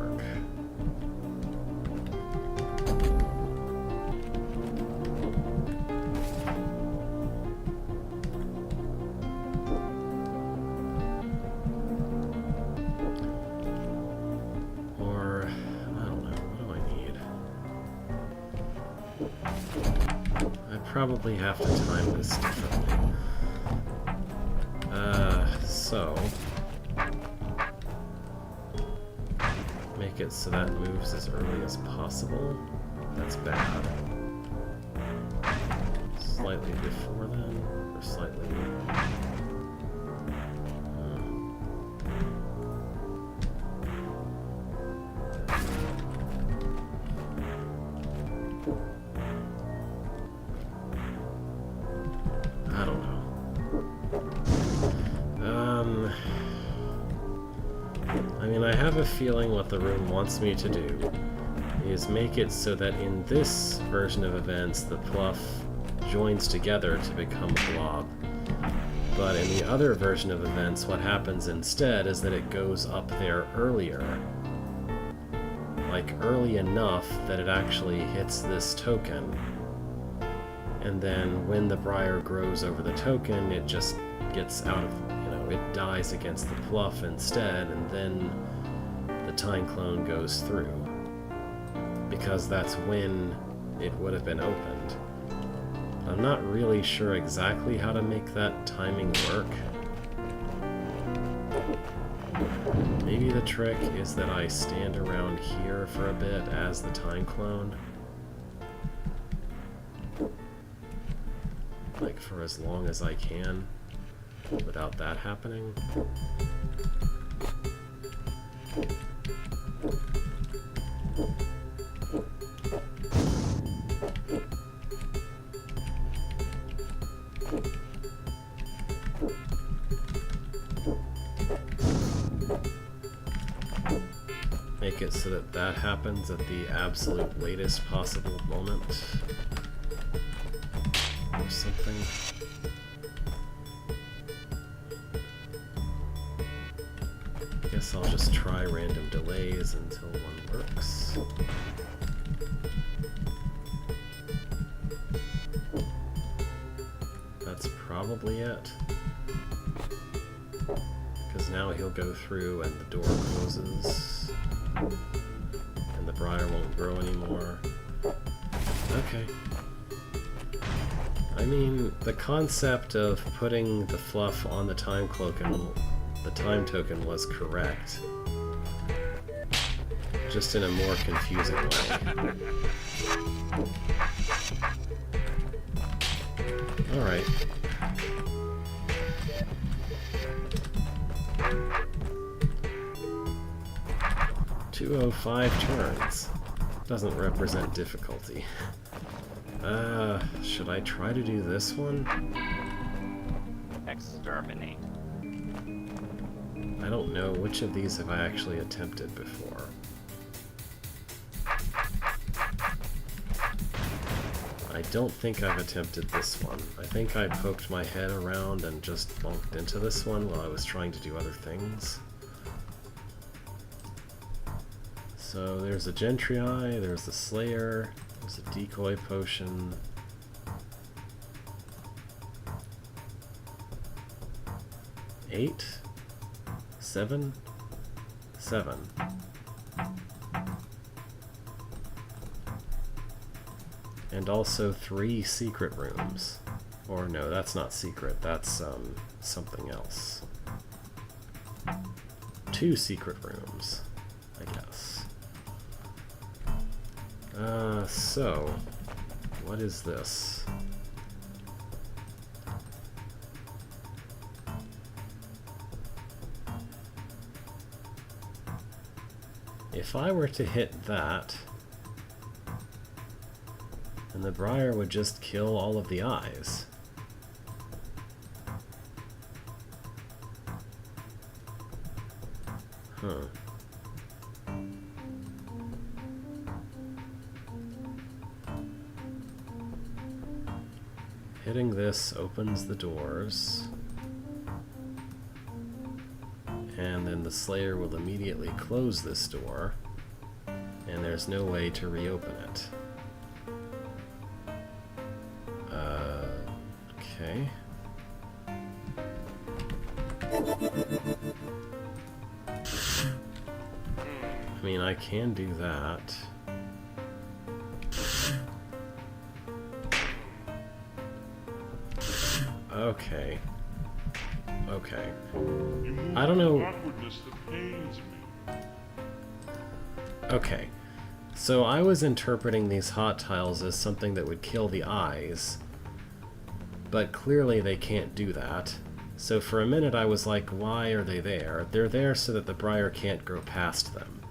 Probably have to time this differently. So make it so that moves as early as possible. That's bad. Slightly before then, or slightly. I don't know. I mean, I have a feeling what the room wants me to do is make it so that in this version of events, the pluff joins together to become a blob. But in the other version of events, what happens instead is that it goes up there earlier. Like, early enough that it actually hits this token. And then when the Briar grows over the token, it just gets out of, it dies against the pluff instead, and then the time clone goes through. Because that's when it would have been opened. I'm not really sure exactly how to make that timing work. Maybe the trick is that I stand around here for a bit as the time clone. Like for as long as I can, without that happening. Make it so that that happens at the absolute latest possible moment. Or something. Guess I'll just try random delays until one works. That's probably it. Because now he'll go through and the door closes. And the briar won't grow anymore. Okay. I mean, the concept of putting the fluff on the time token was correct. Just in a more confusing way. Alright. "205 turns. Doesn't represent difficulty. Should I try to do this one? Exterminate. I don't know which of these have I actually attempted before. I don't think I've attempted this one. I think I poked my head around and just bumped into this one while I was trying to do other things. So there's a Gentry Eye, there's the Slayer, there's a Decoy Potion. Eight? 7? 7. And also 3 secret rooms. Or no, that's not secret, that's something else. 2 secret rooms, I guess. So, what is this? If I were to hit that, then the briar would just kill all of the eyes. Huh. Hitting this opens the doors. And then the Slayer will immediately close this door, and there's no way to reopen it. Okay. I mean, I can do that. Okay. Okay. I don't know. Okay. So I was interpreting these hot tiles as something that would kill the eyes, but clearly they can't do that. So for a minute I was like, why are they there? They're there so that the briar can't grow past them.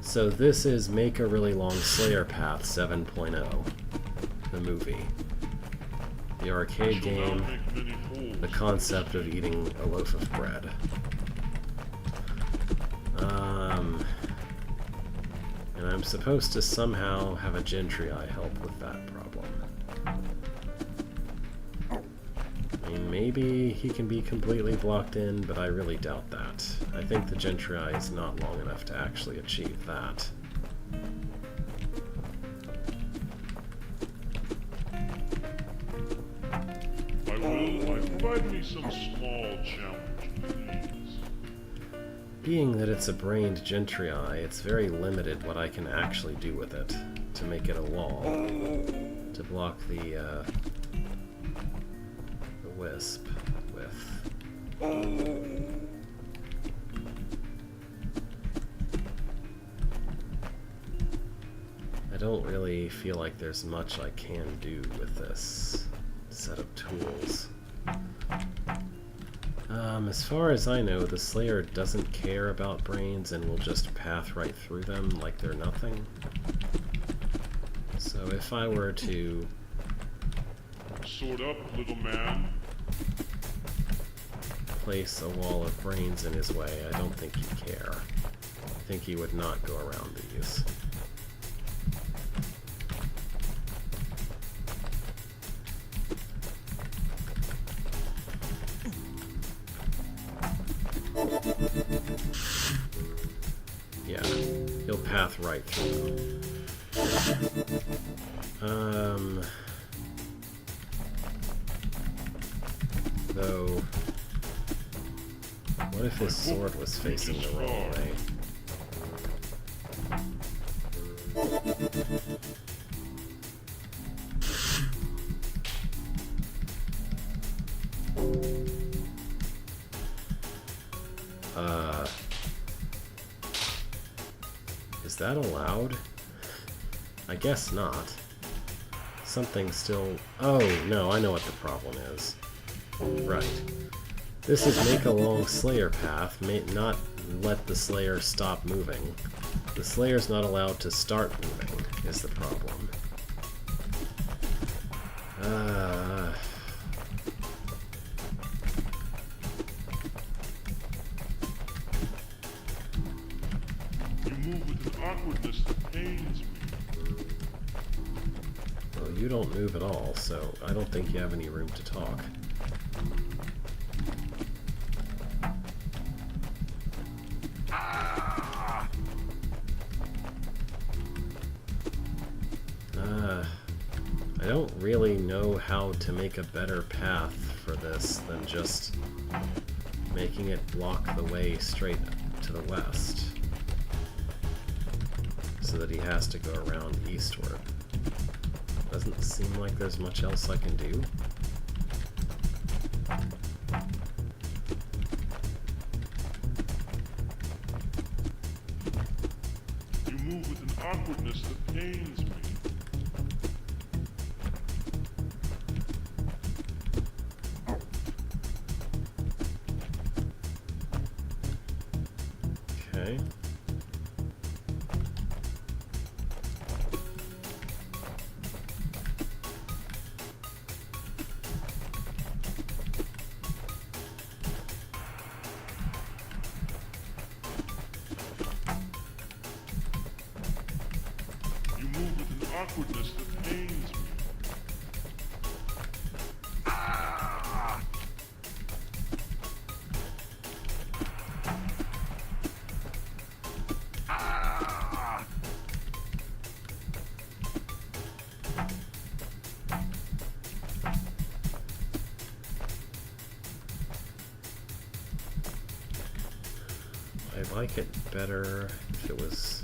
So this is Make a Really Long Slayer Path 7.0, the movie. The arcade game, the concept of eating a loaf of bread. And I'm supposed to somehow have a Gentry Eye help with that problem. I mean, maybe he can be completely blocked in, but I really doubt that. I think the Gentry Eye is not long enough to actually achieve that. Provide me some small challenge, please. Being that it's a brained Gentry Eye, it's very limited what I can actually do with it to make it a wall. To block the wisp with. I don't really feel like there's much I can do with this set of tools. As far as I know, the Slayer doesn't care about brains and will just path right through them like they're nothing. So if I were to... Sword up, little man. place a wall of brains in his way, I don't think he'd care. I think he would not go around these. Yeah, he'll path right through them. Though, what if his sword was facing the wrong way? Is that allowed? I guess not. Something still... Oh, no, I know what the problem is. Right. This is make a long Slayer path, not let the Slayer stop moving. The Slayer's not allowed to start moving, is the problem. You move with an awkwardness that pains me. Well, you don't move at all, so I don't think you have any room to talk. I don't really know how to make a better path for this than just making it block the way straight to the west, so that he has to go around eastward. Doesn't seem like there's much else I can do. You move with an awkwardness that pains me. Okay. You move with an awkwardness that pains me. I'd like it better if it was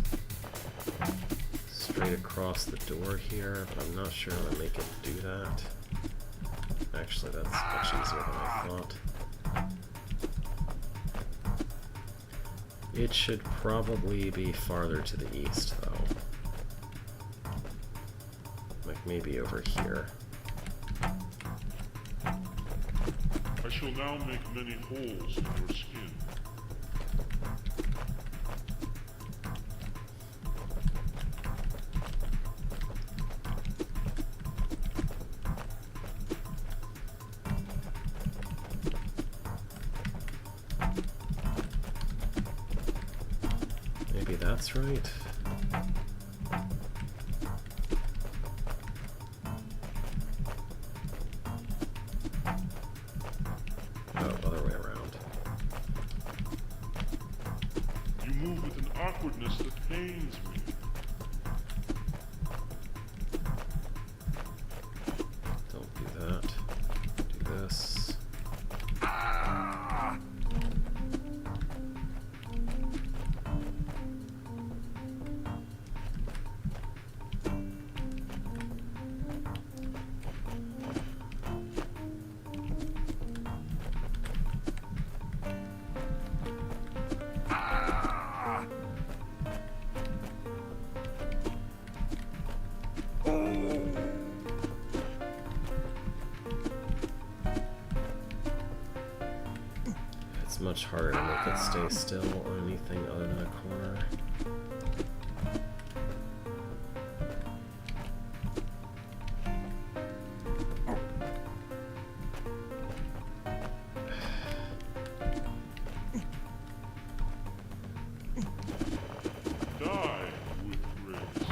straight across the door here, but I'm not sure how to make it do that. Actually, that's much easier than I thought. It should probably be farther to the east, though. Like maybe over here. I shall now make many holes in your skin. Maybe that's right. Oh, other way around. You move with an awkwardness that pains me. Don't do that. Do this. much harder to make it stay still on anything other than a corner. Die with grace.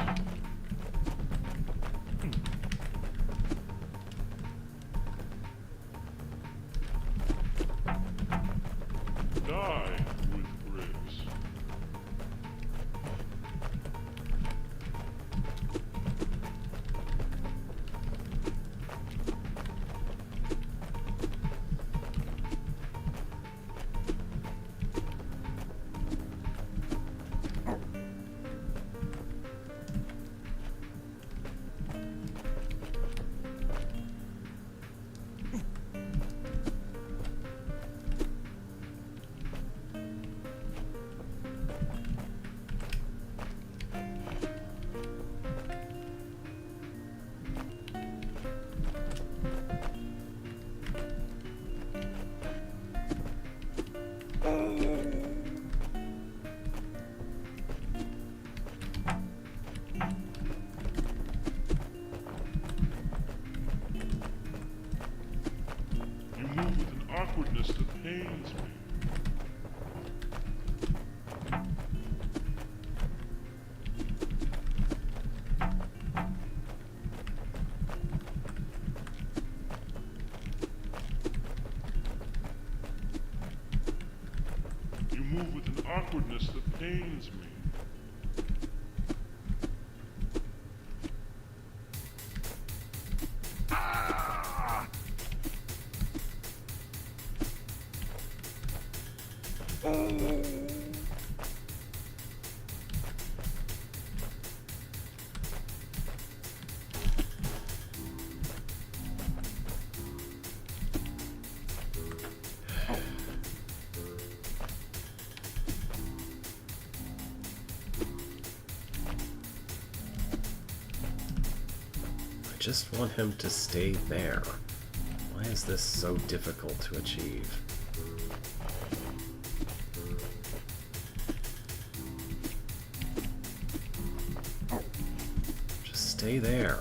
Die with grace. You move with an awkwardness that pains me. You move with an awkwardness that pains me. I just want him to stay there. Why is this so difficult to achieve? Just stay there.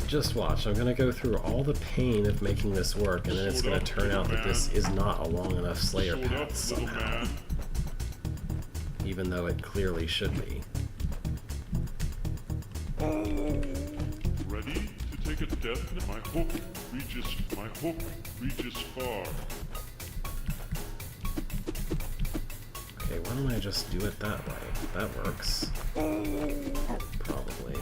Just watch. I'm gonna go through all the pain of making this work, and then it's gonna turn out that this is not a long enough Slayer Hold up, path little somehow. man. Even though it clearly should be. Ready to take a death? My hook reaches far. Okay, why don't I just do it that way? That works. Probably.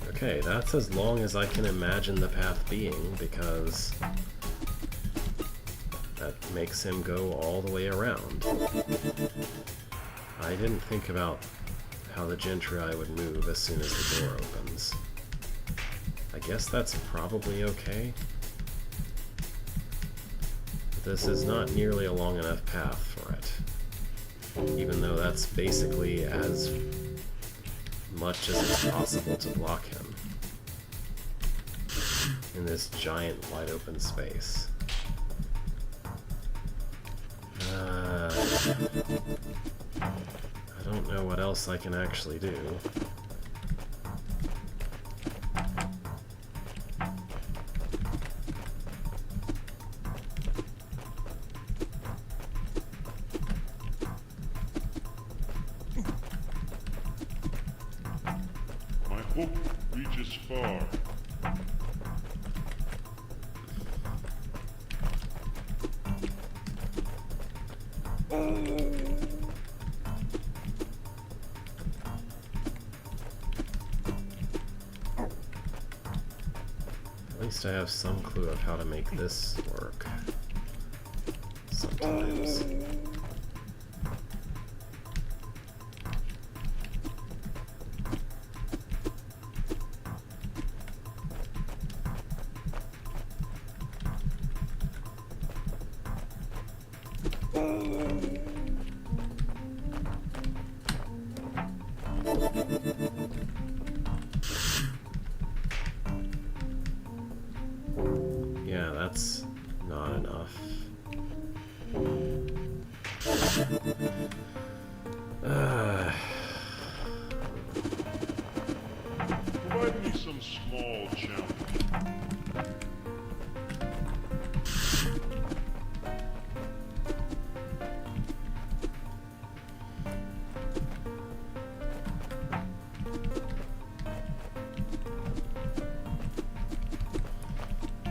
Okay, that's as long as I can imagine the path being, because that makes him go all the way around. I didn't think about how the Gentry would move as soon as the door opens. I guess that's probably okay. This is not nearly a long enough path for it. Even though that's basically as much as it's possible to block him in this giant wide open space. I don't know what else I can actually do. My hook reaches far. At least I have some clue of how to make this work. Sometimes. Yeah, that's not enough. Provide me some small challenge.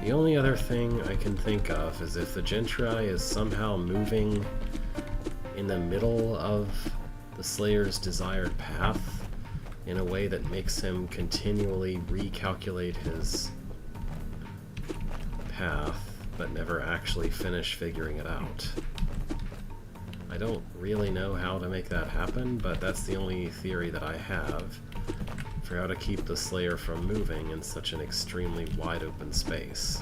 The only other thing I can think of is if the Gentry is somehow moving in the middle of the Slayer's desired path in a way that makes him continually recalculate his path, but never actually finish figuring it out. I don't really know how to make that happen, but that's the only theory that I have for how to keep the Slayer from moving in such an extremely wide open space.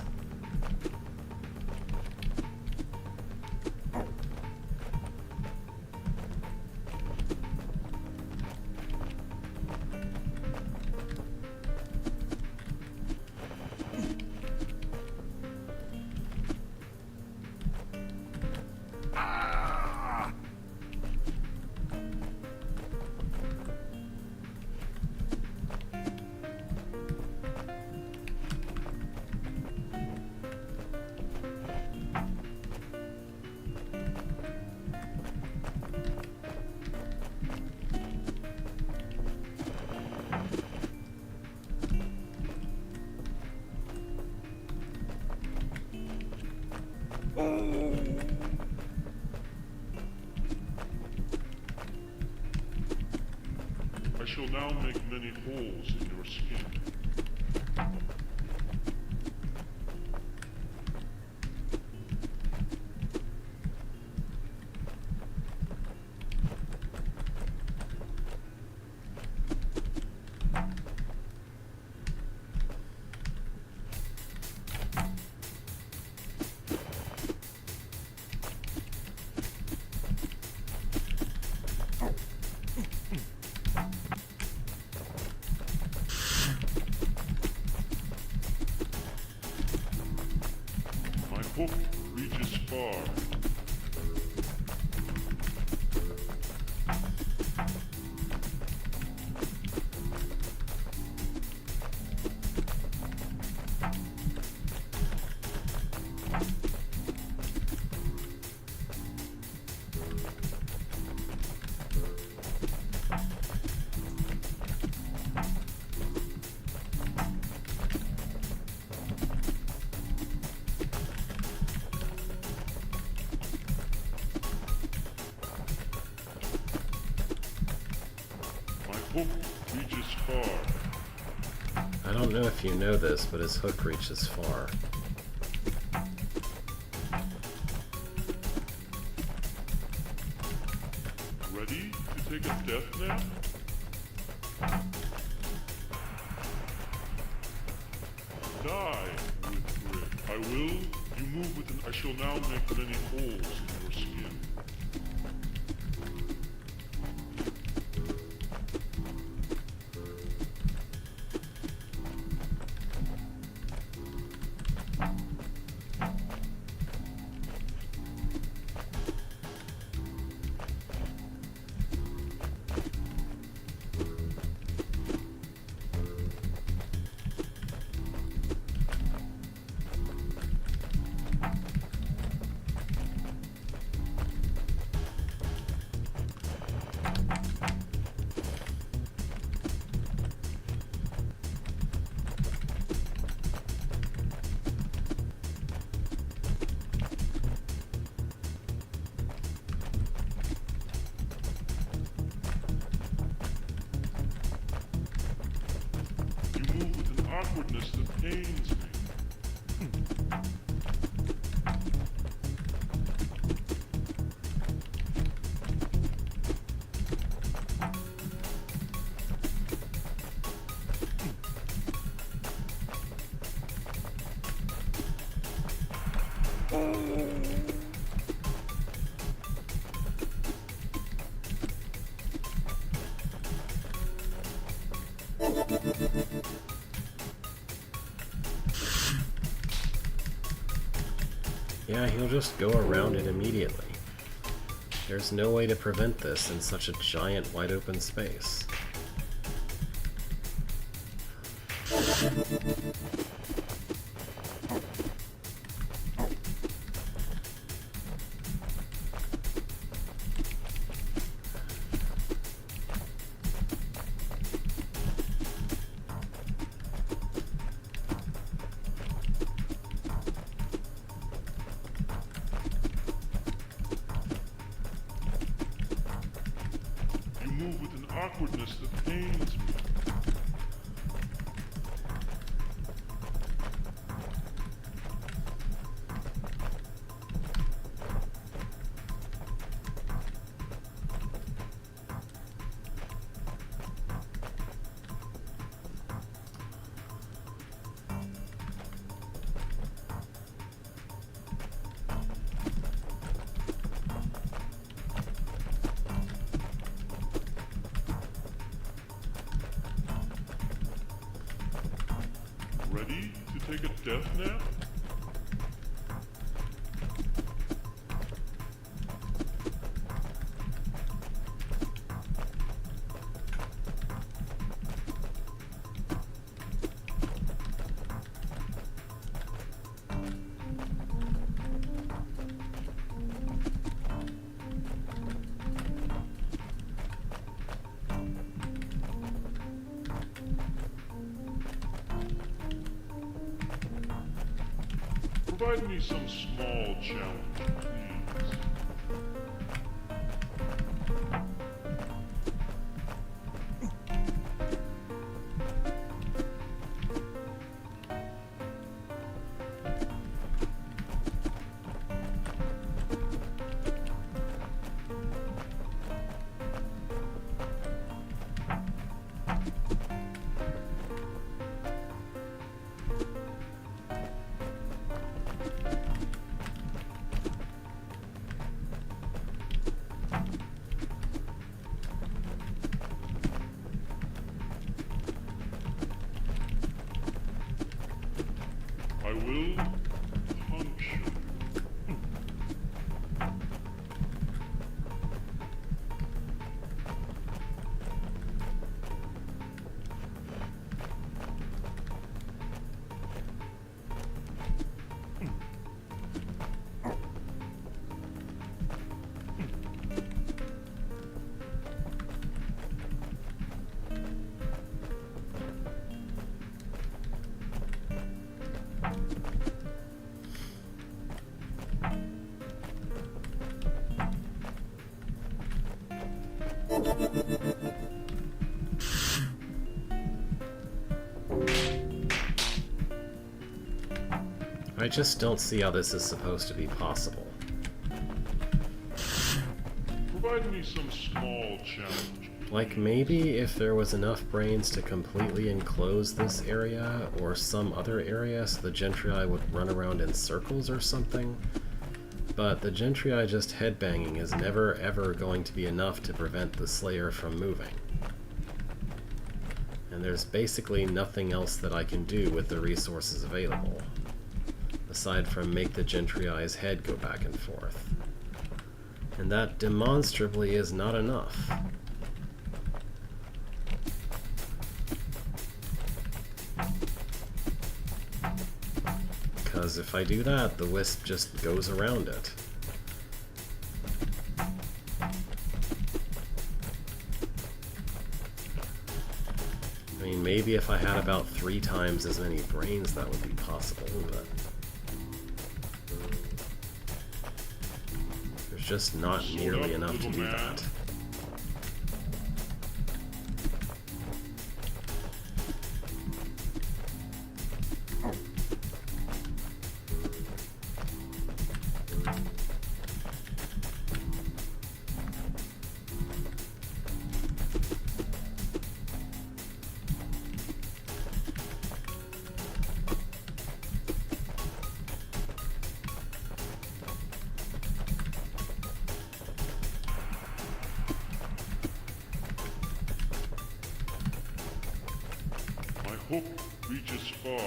I shall now make many holes in your skin. My hook reaches far. My hook reaches far. I don't know if you know this, but his hook reaches far. Ready to take a death nap? Die with grit. I will. You move with an. I shall now make many holes in your skin. awkwardness that pains me. Yeah, he'll just go around it immediately. There's no way to prevent this in such a giant wide open space. You move with an awkwardness that pains me. Ready to take a death nap? Provide me some small challenge, please. I will puncture. I just don't see how this is supposed to be possible. Provide me some small challenge. Like, maybe if there was enough brains to completely enclose this area, or some other area, so the Gentrii would run around in circles or something. But the Gentrii just headbanging is never ever going to be enough to prevent the Slayer from moving. And there's basically nothing else that I can do with the resources available, aside from make the Gentrii's head go back and forth. And that demonstrably is not enough. Because if I do that, the Wisp just goes around it. I mean, maybe if I had about 3 times as many brains, that would be possible, but there's just not nearly enough to do that. hook reaches far.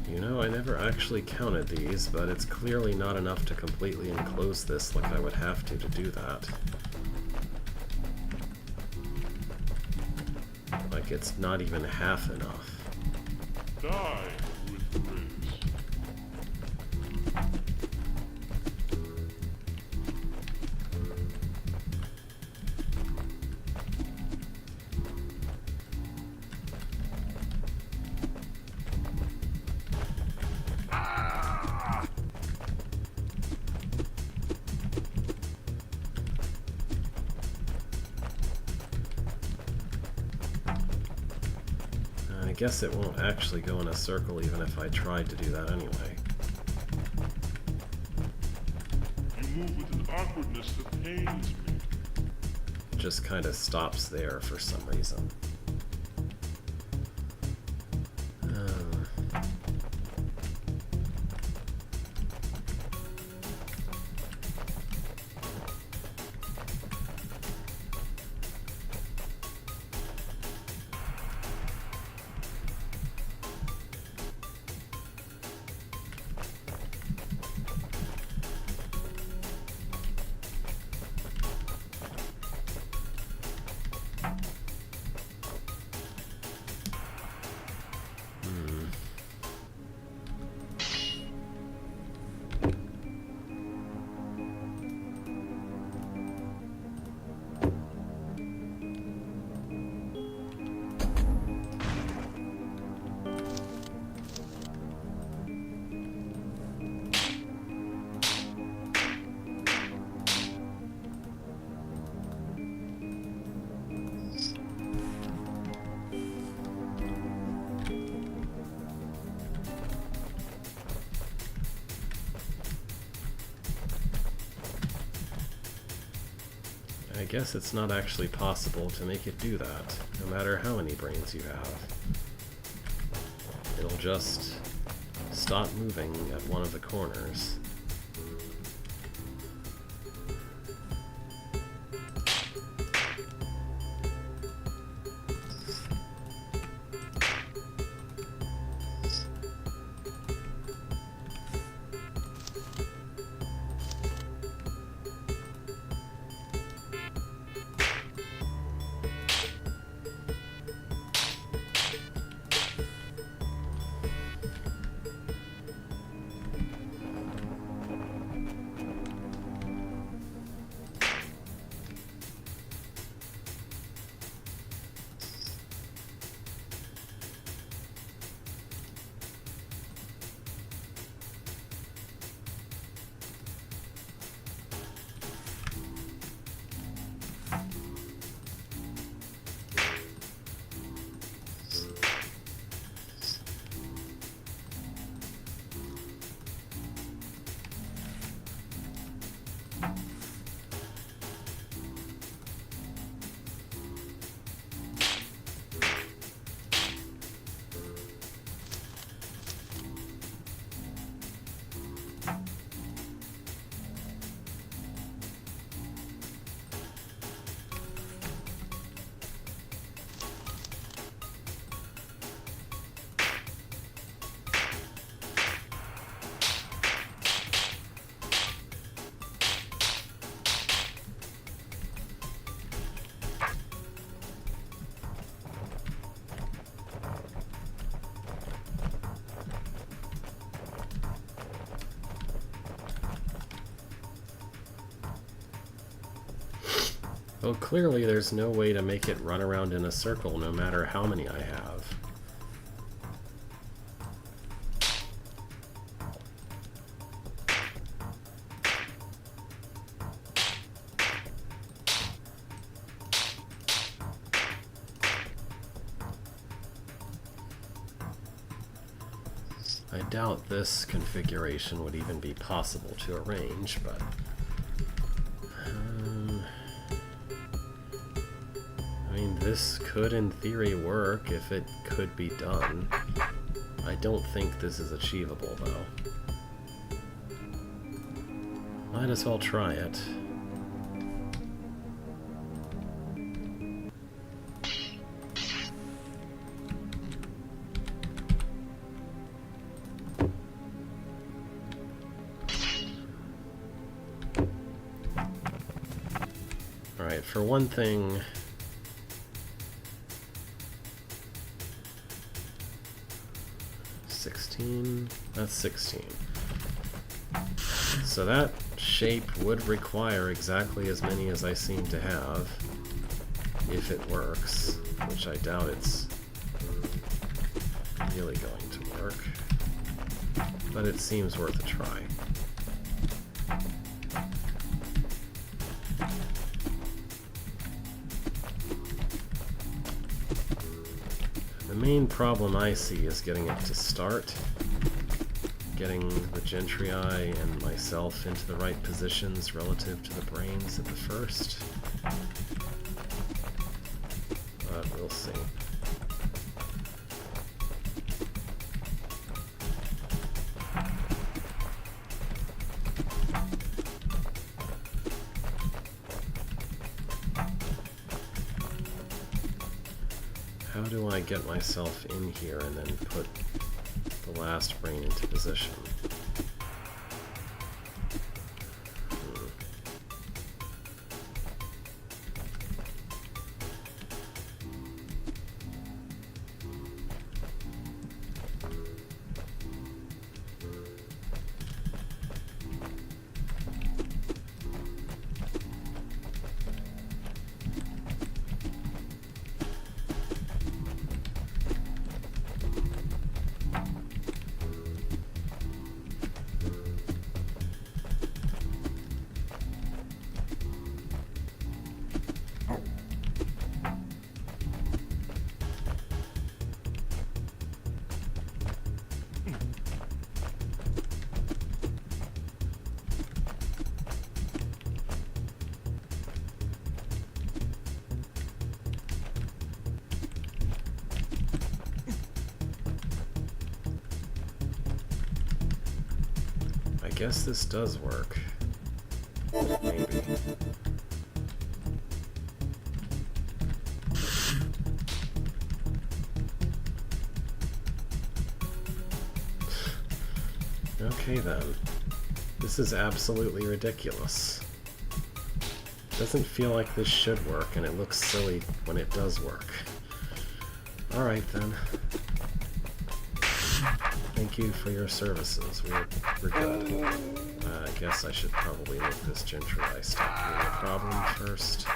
You know, I never actually counted these, but it's clearly not enough to completely enclose this like I would have to do that. Like, it's not even half enough. Die with grace. I guess it won't actually go in a circle even if I tried to do that anyway. You move with an awkwardness that pains me. It just kind of stops there for some reason. I guess it's not actually possible to make it do that, no matter how many brains you have. It'll just stop moving at one of the corners. Well, clearly there's no way to make it run around in a circle no matter how many I have. I doubt this configuration would even be possible to arrange, but... I mean, this could in theory work if it could be done. I don't think this is achievable, though. Might as well try it. Alright, for one thing... That's 16. So that shape would require exactly as many as I seem to have, if it works, which I doubt it's really going to work, but it seems worth a try. The main problem I see is getting it to start, getting the Gentry and myself into the right positions relative to the brains at the first. But we'll see. How do I get myself in here and then put the last brain into position? I guess this does work. Maybe. Okay then. This is absolutely ridiculous. Doesn't feel like this should work, and it looks silly when it does work. Alright then. Thank you for your services. We're good. I guess I should probably make this Gentry stop being a problem first.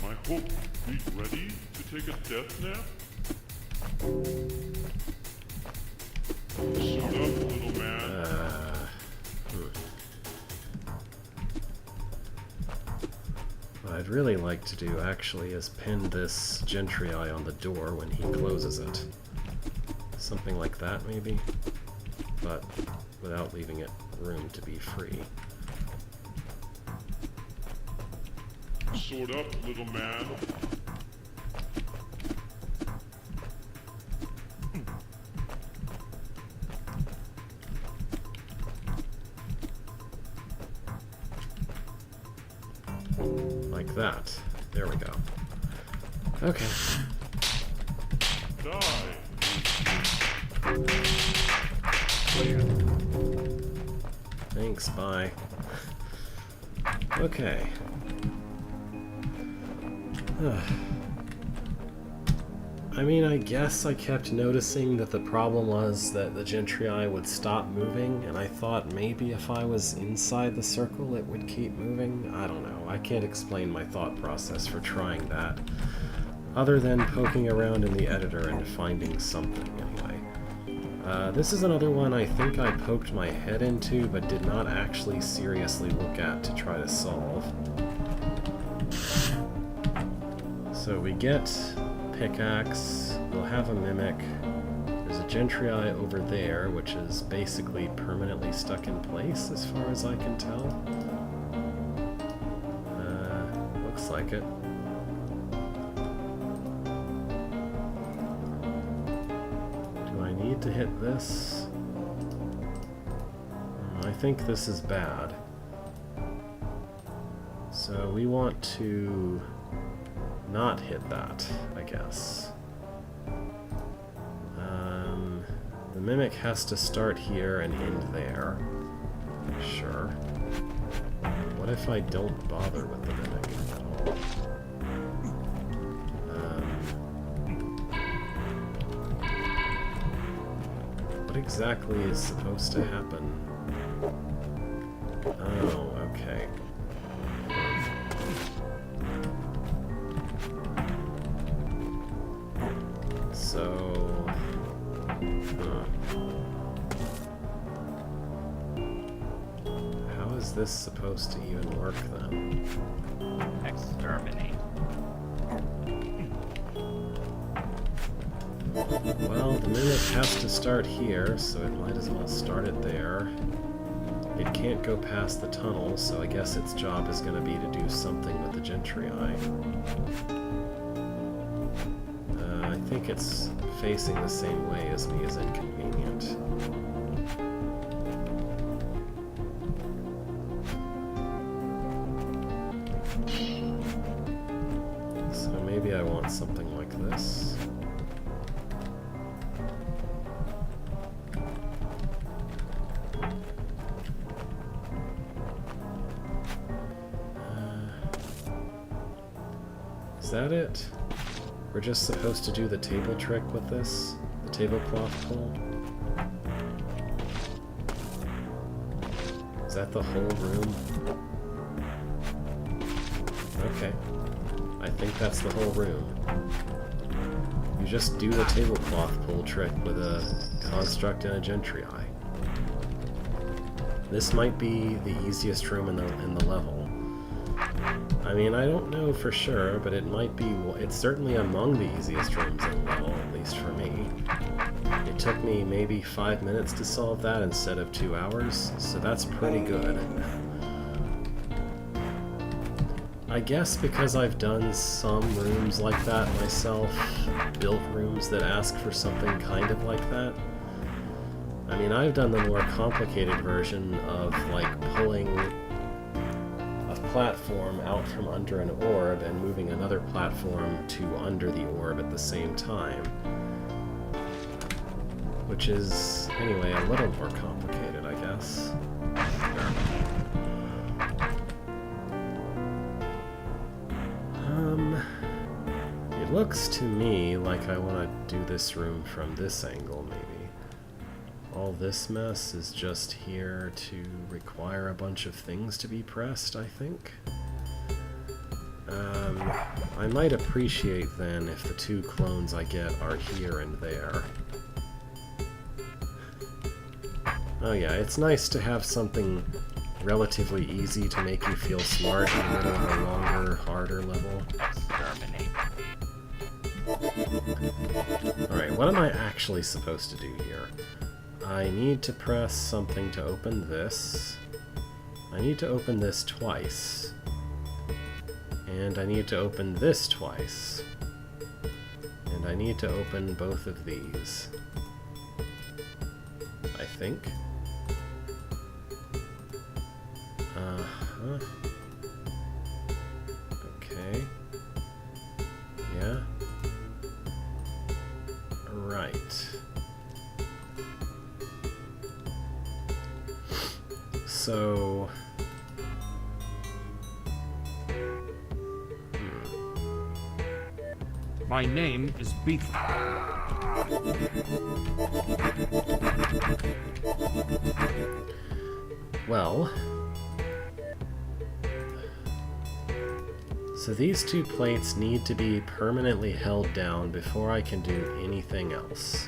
I hope be ready to take a death nap. Suit up, little man. What I'd really like to do, actually, is pin this Gentry on the door when he closes it. Something like that, maybe? But without leaving it room to be free. Sword up, little man. Like that. There we go. Okay. Die. Thanks, bye. Okay. I mean, I guess I kept noticing that the problem was that the Gentry would stop moving, and I thought maybe if I was inside the circle it would keep moving. I don't know. I can't explain my thought process for trying that, other than poking around in the editor and finding something, anyway. This is another one I think I poked my head into, but did not actually seriously look at to try to solve. So we get pickaxe. We'll have a mimic. There's a gentry eye over there, which is basically permanently stuck in place, as far as I can tell. Looks like it. Do I need to hit this? I think this is bad. So we want to not hit that, I guess. The mimic has to start here and end there. Sure. What if I don't bother with the mimic at all? What exactly is supposed to happen? Oh, okay. So... How is this supposed to even work, then? Exterminate. Well, the mimic has to start here, so it might as well start it there. It can't go past the tunnel, so I guess its job is going to be to do something with the gentry eye. I think it's facing the same way as me is inconvenient. So maybe I want something like this. Is that it? We're just supposed to do the table trick with this? The tablecloth pull? Is that the whole room? Okay. I think that's the whole room. You just do the tablecloth pull trick with a construct and a gentry eye. This might be the easiest room in the level. I mean, I don't know for sure, but it might be... It's certainly among the easiest rooms in the level, at least for me. It took me maybe 5 minutes to solve that instead of 2 hours, so that's pretty good. I guess because I've done some rooms like that myself, built rooms that ask for something kind of like that. I mean, I've done the more complicated version of, like, pulling platform out from under an orb and moving another platform to under the orb at the same time. Which is, anyway, a little more complicated, I guess. It looks to me like I want to do this room from this angle, maybe. All this mess is just here to require a bunch of things to be pressed, I think. I might appreciate then if the 2 clones I get are here and there. Oh yeah, it's nice to have something relatively easy to make you feel smart in the middle of a longer, harder level. Exterminate. Alright, what am I actually supposed to do here? I need to press something to open this. I need to open this twice. And I need to open this twice. And I need to open both of these. I think. Uh-huh. Okay. Yeah. Right. So... My name is Beetle. Well... So these 2 plates need to be permanently held down before I can do anything else.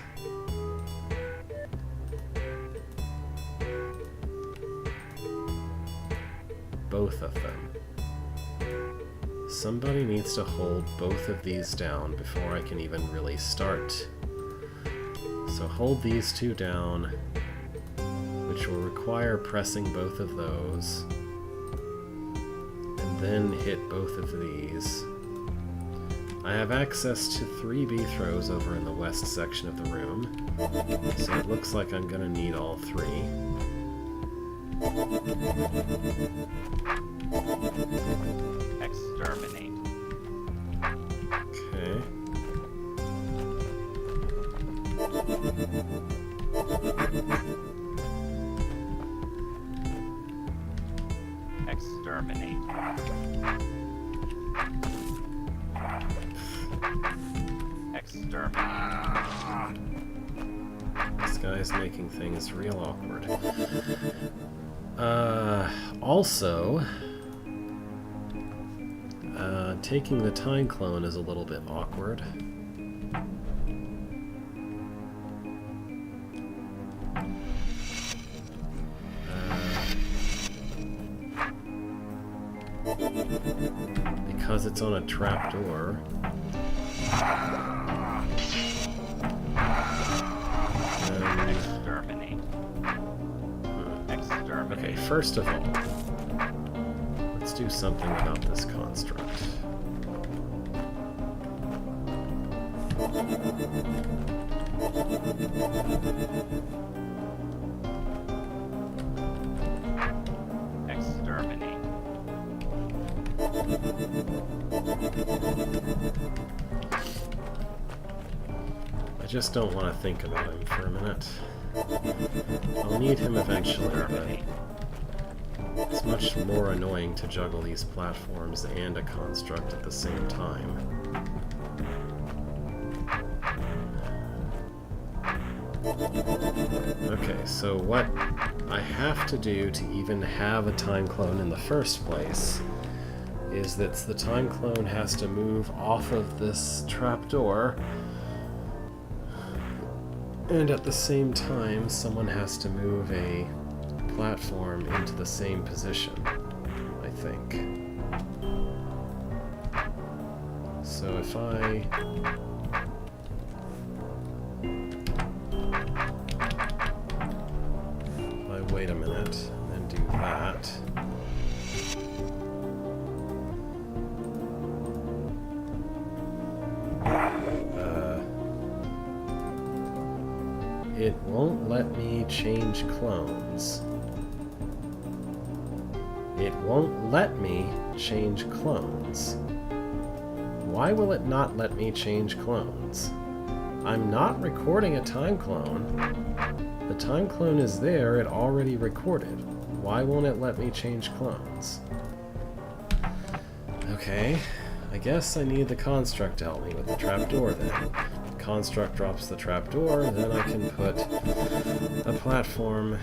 Both of them. Somebody needs to hold both of these down before I can even really start. So hold these two down, which will require pressing both of those, and then hit both of these. I have access to 3 B throws over in the west section of the room, so it looks like I'm gonna need all 3. Exterminate. Okay. Exterminate. Exterminate. This guy's making things real awkward. Also, taking the time clone is a little bit awkward. Because it's on a trapdoor. Exterminate. Exterminate. Okay, first of all, let's do something about this construct. Exterminate. I just don't want to think about him for a minute. I'll need him eventually, Exterminate. but it's much more annoying to juggle these platforms and a construct at the same time. Okay, so what I have to do to even have a time clone in the first place is that the time clone has to move off of this trapdoor, and at the same time someone has to move a platform into the same position, I think. So if I wait a minute and do that, it won't let me change clones. It won't let me change clones. Why will it not let me change clones? I'm not recording a time clone. The time clone is there, it already recorded. Why won't it let me change clones? Okay, I guess I need the construct to help me with the trapdoor then. Construct drops the trapdoor, then I can put a platform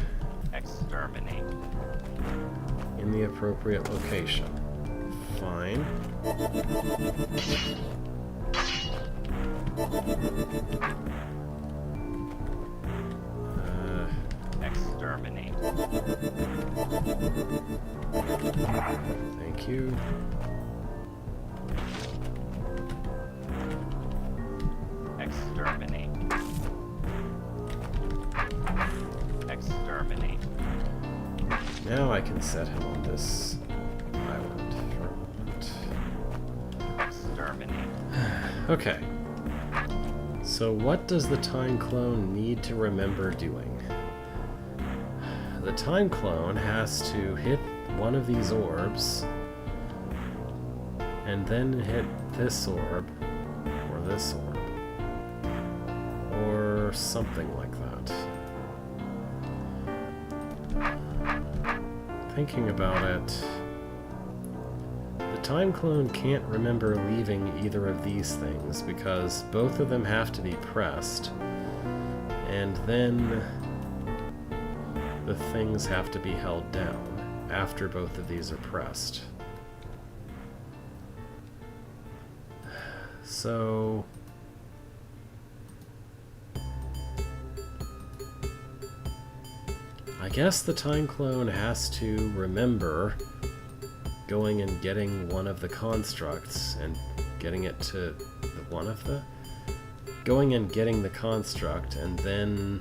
Exterminate. in the appropriate location. Fine. Exterminate. Thank you. Exterminate. Exterminate. Now I can set him on this island for a moment. Exterminate. Okay. So what does the time clone need to remember doing? The time clone has to hit one of these orbs, and then hit this orb, or this orb, or something like that. Thinking about it, the time clone can't remember leaving either of these things because both of them have to be pressed, and then the things have to be held down after both of these are pressed. So I guess the time clone has to remember going and getting one of the constructs and getting it to going and getting the construct and then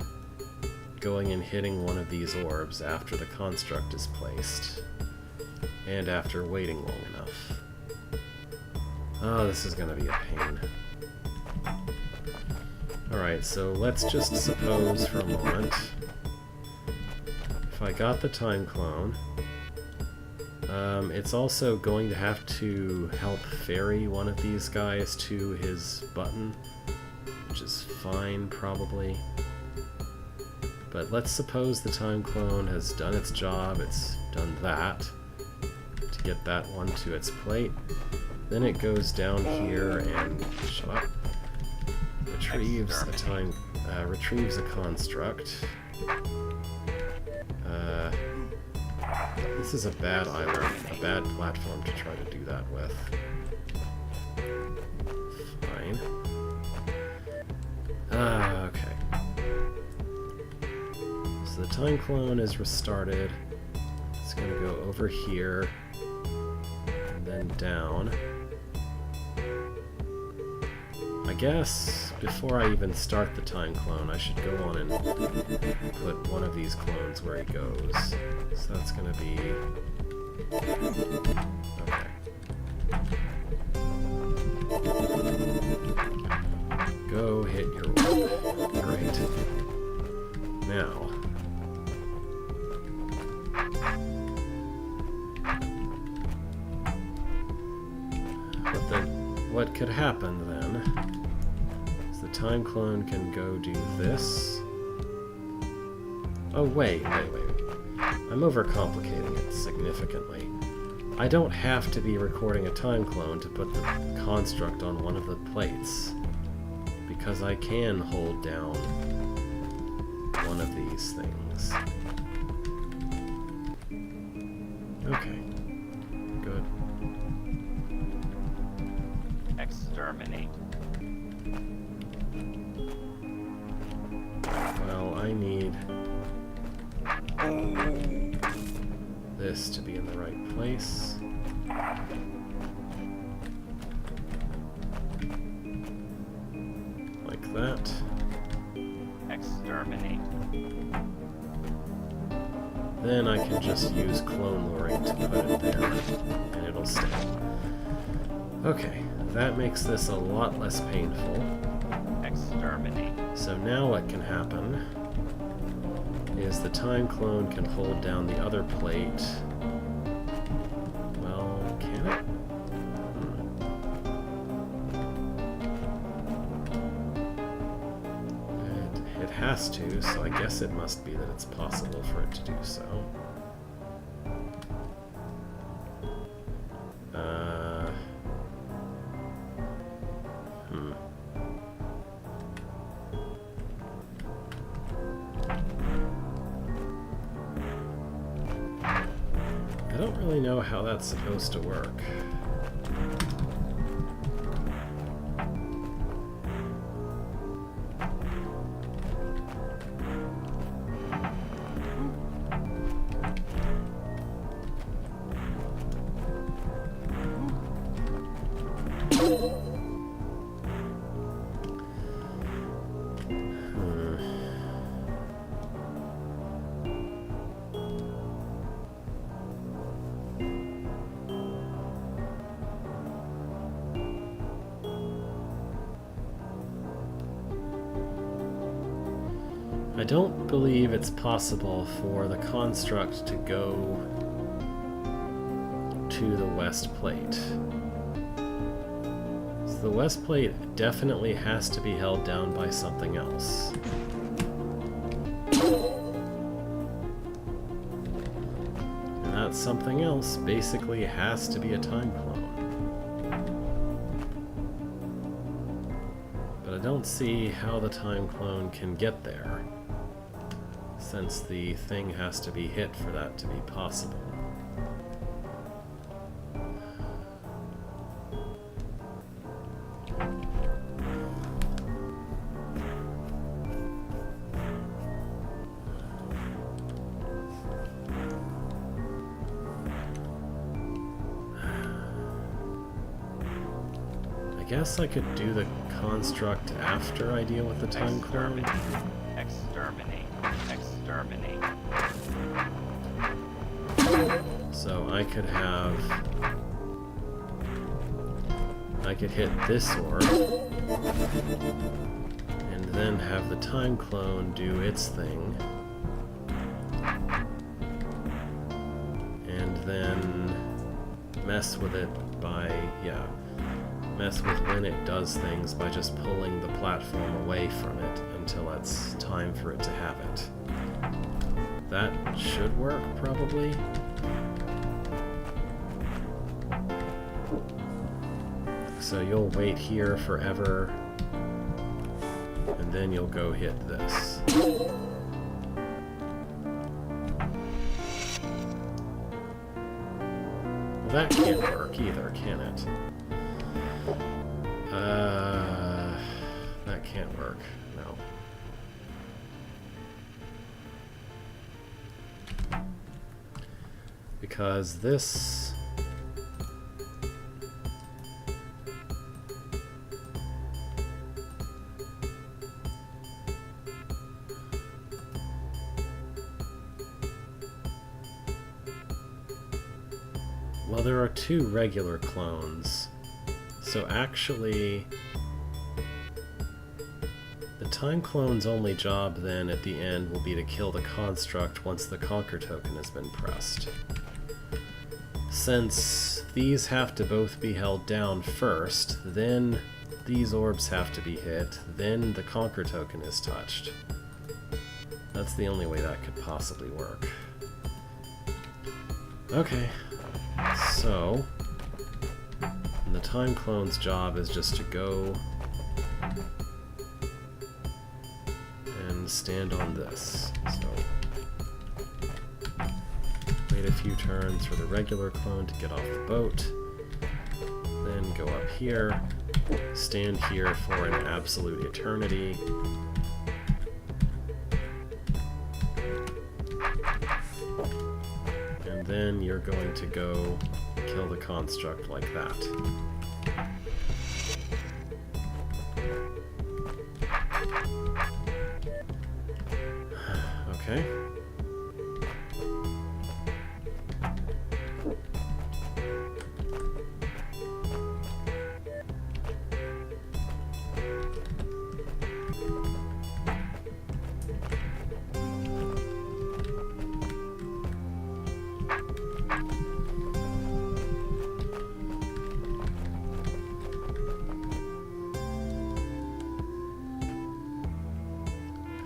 going and hitting one of these orbs after the construct is placed and after waiting long enough. Oh, this is gonna be a pain. Alright, so let's just suppose for a moment if I got the time clone, it's also going to have to help ferry one of these guys to his button, which is fine, probably. But let's suppose the time clone has done its job, it's done that, to get that one to its plate. Then it goes down here and, shut up, retrieves a construct. This is a bad island, a bad platform to try to do that with. Fine. Okay. So the time clone is restarted. It's gonna go over here, and then down. I guess before I even start the time clone, I should go on and put one of these clones where he goes. So that's gonna be... okay. Go hit your orb. Great. Now... what could happen then is the time clone can go do this. Oh wait. I'm overcomplicating it significantly. I don't have to be recording a time clone to put the construct on one of the plates, because I can hold down one of these things. Okay. Good. Exterminate. Well, I need this to be in the right place. Like that. Exterminate. Then I can just use clone luring to put it there, and it'll stay. Okay, that makes this a lot less painful. Exterminate. So now what can happen is the time clone can hold down the other plate. Well, can it? It has to, so I guess it must be that it's possible for it to do so. I don't really know how that's supposed to work. I don't believe it's possible for the construct to go to the west plate. So the west plate definitely has to be held down by something else. And that something else basically has to be a time clone. But I don't see how the time clone can get there, since the thing has to be hit for that to be possible. guess I could do the construct after I deal with the time clone. Exterminate. Exterminate. So I could hit this orb, and then have the time clone do its thing, and then mess with it by, mess with when it does things by just pulling the platform away from it until it's time for it to have it. That should work, probably. So you'll wait here forever, and then you'll go hit this. Well, that can't work either, can it? That can't work, no. Because this... Well, there are two regular clones, so actually the time clone's only job then at the end will be to kill the construct once the conquer token has been pressed. Since these have to both be held down first, then these orbs have to be hit, then the conquer token is touched. That's the only way that could possibly work. Okay. So, the time clone's job is just to go and stand on this. So, wait a few turns for the regular clone to get off the boat, then go up here, stand here for an absolute eternity. And then you're going to go kill the construct like that. Okay.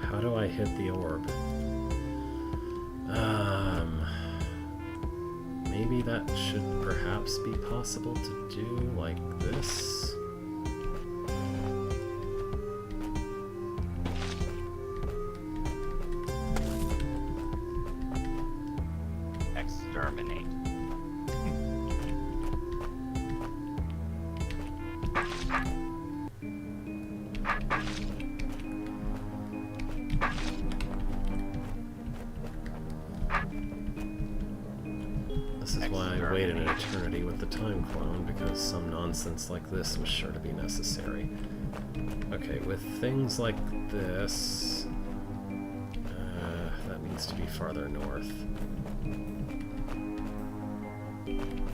How do I hit the orb? Maybe that should perhaps be possible to do like this. Exterminate. This is why I waited an eternity with the time clone, because some nonsense like this was sure to be necessary. Okay, with things like this... that needs to be farther north.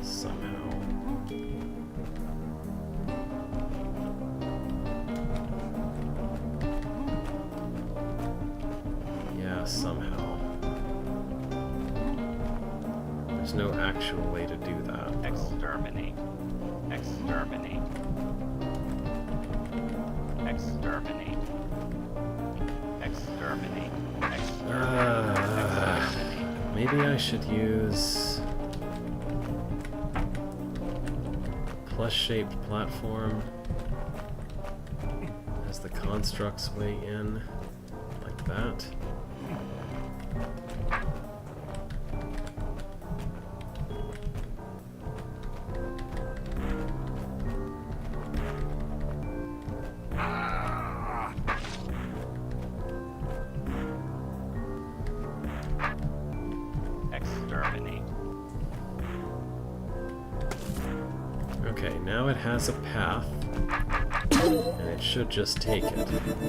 Somehow. Yeah, somehow. There's no actual way to do that, though. Exterminate. Exterminate. Exterminate. Exterminate. Exterminate. Maybe I should use plus-shaped platform as the construct's way in, like that. Exterminate. Okay, now it has a path, and it should just take it,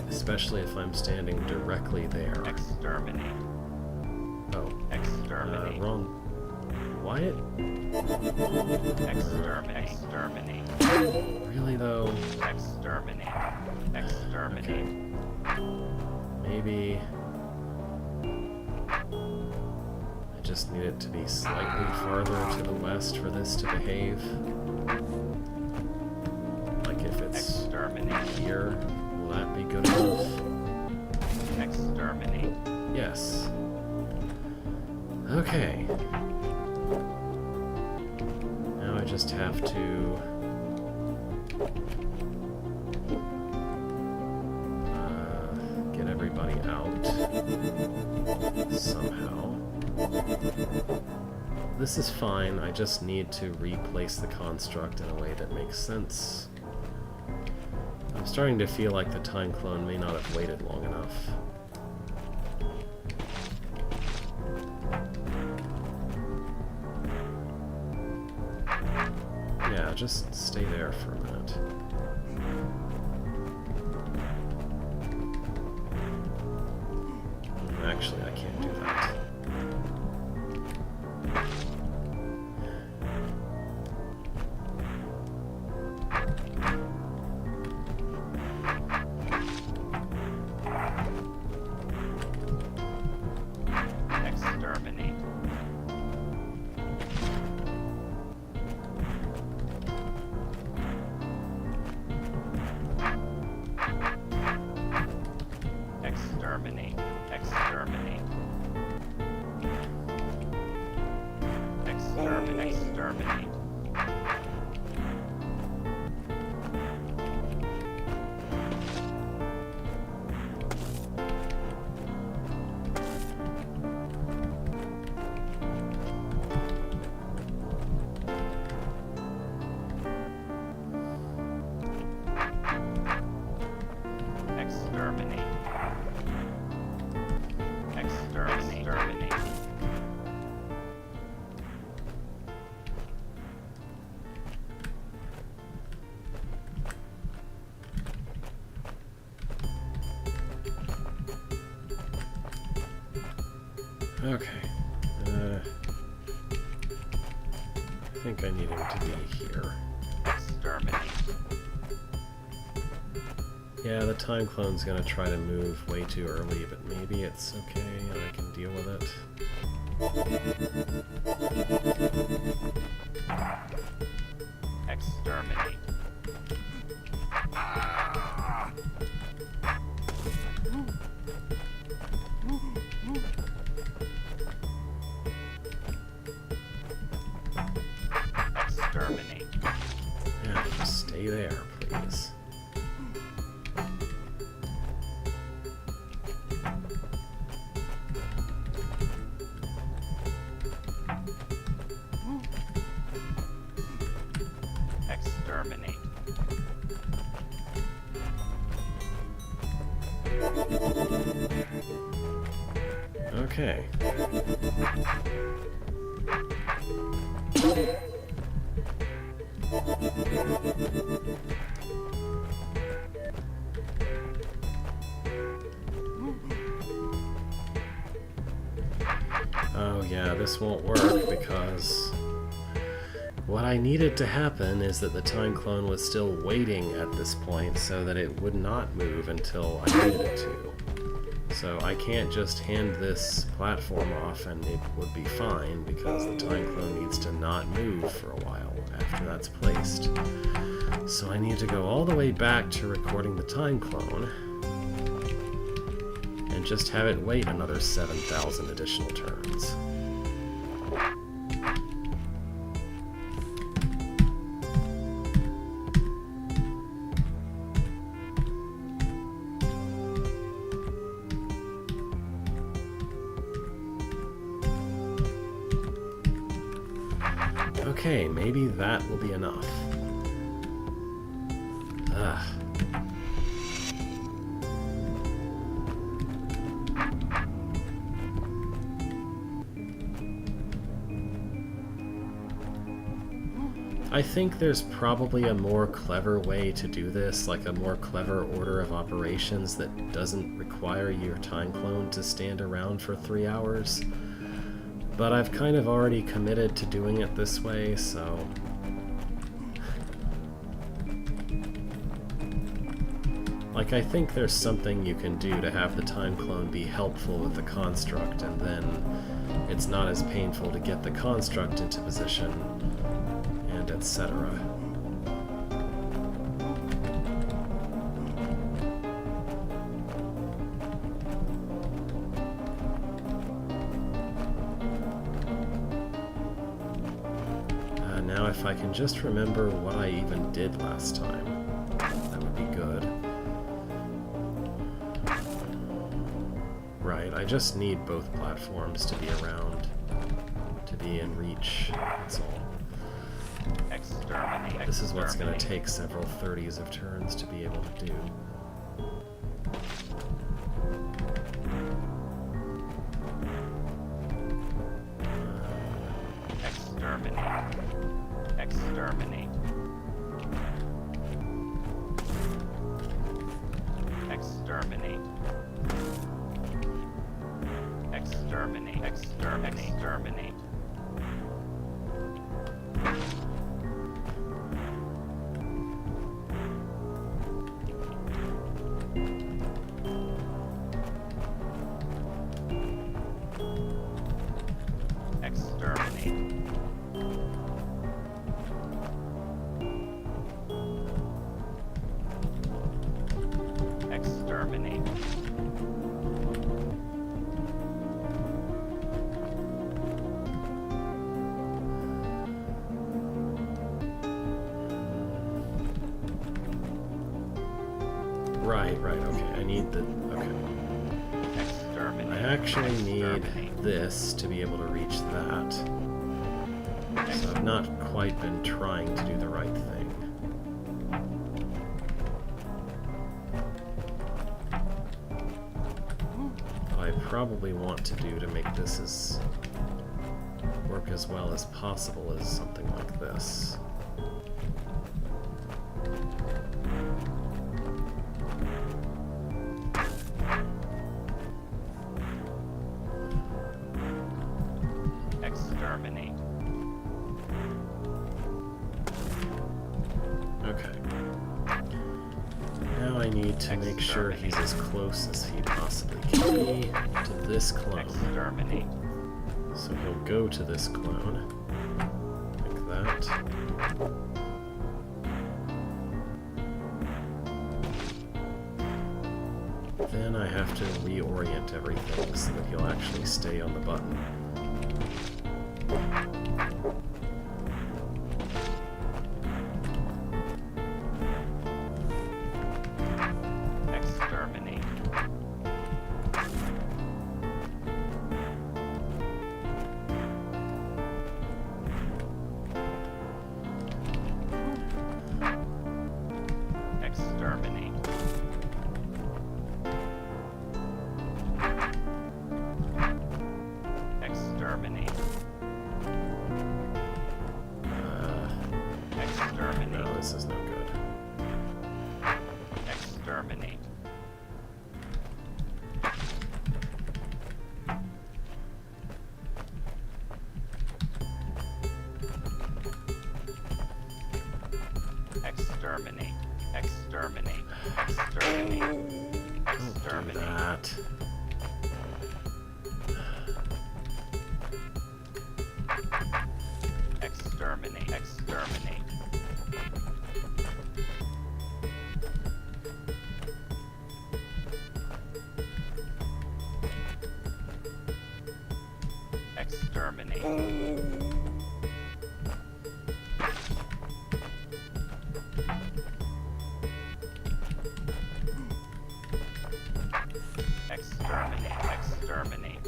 especially if I'm standing directly there. Exterminate. Oh, Exterminate. wrong. Wyatt? Exterminate. Exterminate. Really though? Exterminate. Exterminate. Maybe... I just need it to be slightly farther to the west for this to behave. Like if it's Exterminate. here, will that be good enough? Exterminate. Yes. Okay. Now I just have to... get everybody out somehow. This is fine, I just need to replace the construct in a way that makes sense. I'm starting to feel like the time clone may not have waited long enough. Yeah, just stay there for a minute. Actually, I can't do that. Exterminate. Exterminate. Exterminate. Exterminate. Exterminate. Exterminate. Exterminate. Exterminate. Okay. I think I need him to be here. Exterminate. Yeah, the time clone's gonna try to move way too early, but maybe it's okay and I can deal with it. Exterminate. Exterminate. Yeah, just stay there, please. Exterminate. Okay. Oh yeah, this won't work because what I needed to happen is that the time clone was still waiting at this point so that it would not move until I needed it to. So I can't just hand this platform off and it would be fine because the time clone needs to not move for a while after that's placed. So I need to go all the way back to recording the time clone and just have it wait another 7,000 additional turns. Okay, maybe that will be enough. Ugh. I think there's probably a more clever way to do this, like a more clever order of operations that doesn't require your time clone to stand around for 3 hours. But I've kind of already committed to doing it this way, so... Like, I think there's something you can do to have the time clone be helpful with the construct, and then it's not as painful to get the construct into position, and etc. Now if I can just remember what I even did last time, that would be good. Right, I just need both platforms to be around, to be in reach, that's all. Exterminate. This is what's going to take several 30s of turns to be able to do. Exterminate. Exterminate. Exterminate. Exterminate. Exterminate. Exterminate. Exterminate. Right, okay, I need the... okay. Exterminate. I actually need Exterminate. this to be able to reach that. So I've not quite been trying to do the right thing. What I probably want to do to make this work as well as possible is something like this. Exterminate. Okay. Now I need to make sure he's as close as he possibly can be to this clone. Exterminate. So he'll go to this clone, like that. Then I have to reorient everything so that he'll actually stay on the button. Exterminate. Exterminate. Exterminate. Exterminate. No, this is no good. Exterminate. Exterminate. Exterminate. Exterminate. Don't do Exterminate. that. Exterminate. Exterminate. Exterminate. Exterminate. Exterminate.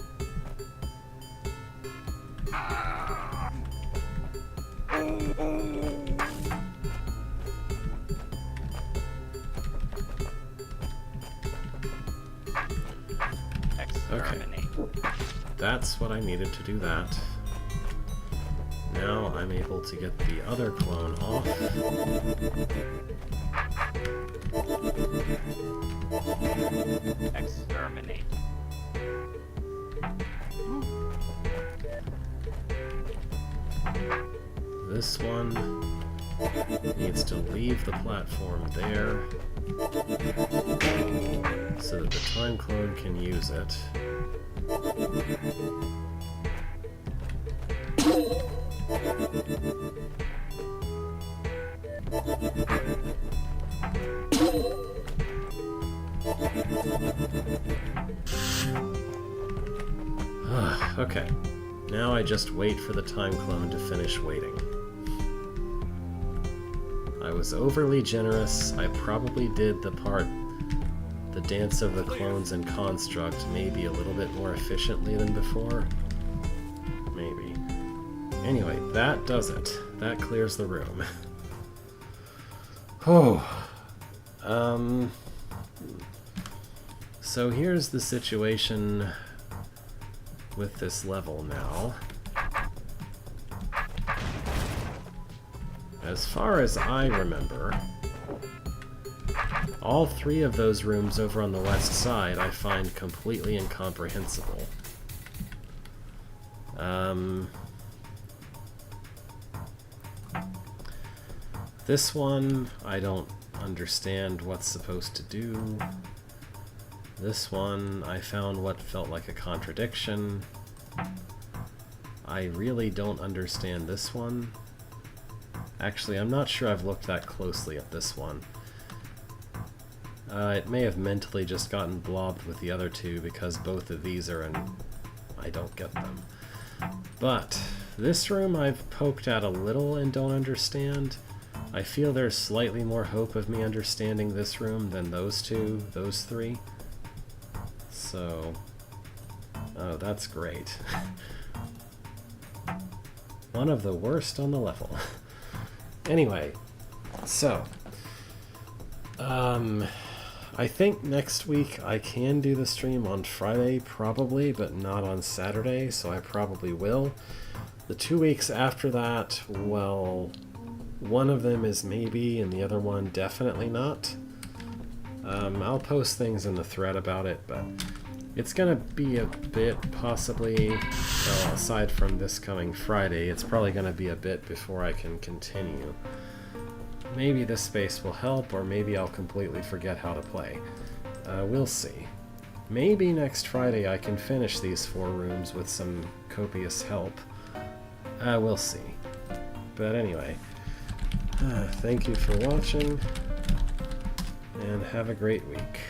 Exterminate. That's what I needed to do that. now I'm able to get the other clone off. Exterminate. This one needs to leave the platform there so that the time clone can use it. Okay, now I just wait for the time clone to finish waiting. I was overly generous. I probably did the Dance of the Clones and Construct maybe a little bit more efficiently than before. Maybe. Anyway, that does it. That clears the room. Oh. So here's the situation with this level now. As far as I remember, all three of those rooms over on the west side I find completely incomprehensible. This one, I don't understand what's supposed to do. This one, I found what felt like a contradiction. I really don't understand this one. Actually, I'm not sure I've looked that closely at this one. It may have mentally just gotten blobbed with the other two because both of these are in... I don't get them. But this room I've poked at a little and don't understand. I feel there's slightly more hope of me understanding this room than those two, those three. So... oh, that's great. One of the worst on the level. Anyway, so... I think next week I can do the stream on Friday, probably, but not on Saturday, so I probably will. The 2 weeks after that, well, one of them is maybe, and the other one definitely not. I'll post things in the thread about it, but it's gonna be a bit, possibly, well, aside from this coming Friday, it's probably gonna be a bit before I can continue. Maybe this space will help, or maybe I'll completely forget how to play. We'll see. Maybe next Friday I can finish these 4 rooms with some copious help. We'll see. But anyway, thank you for watching, and have a great week.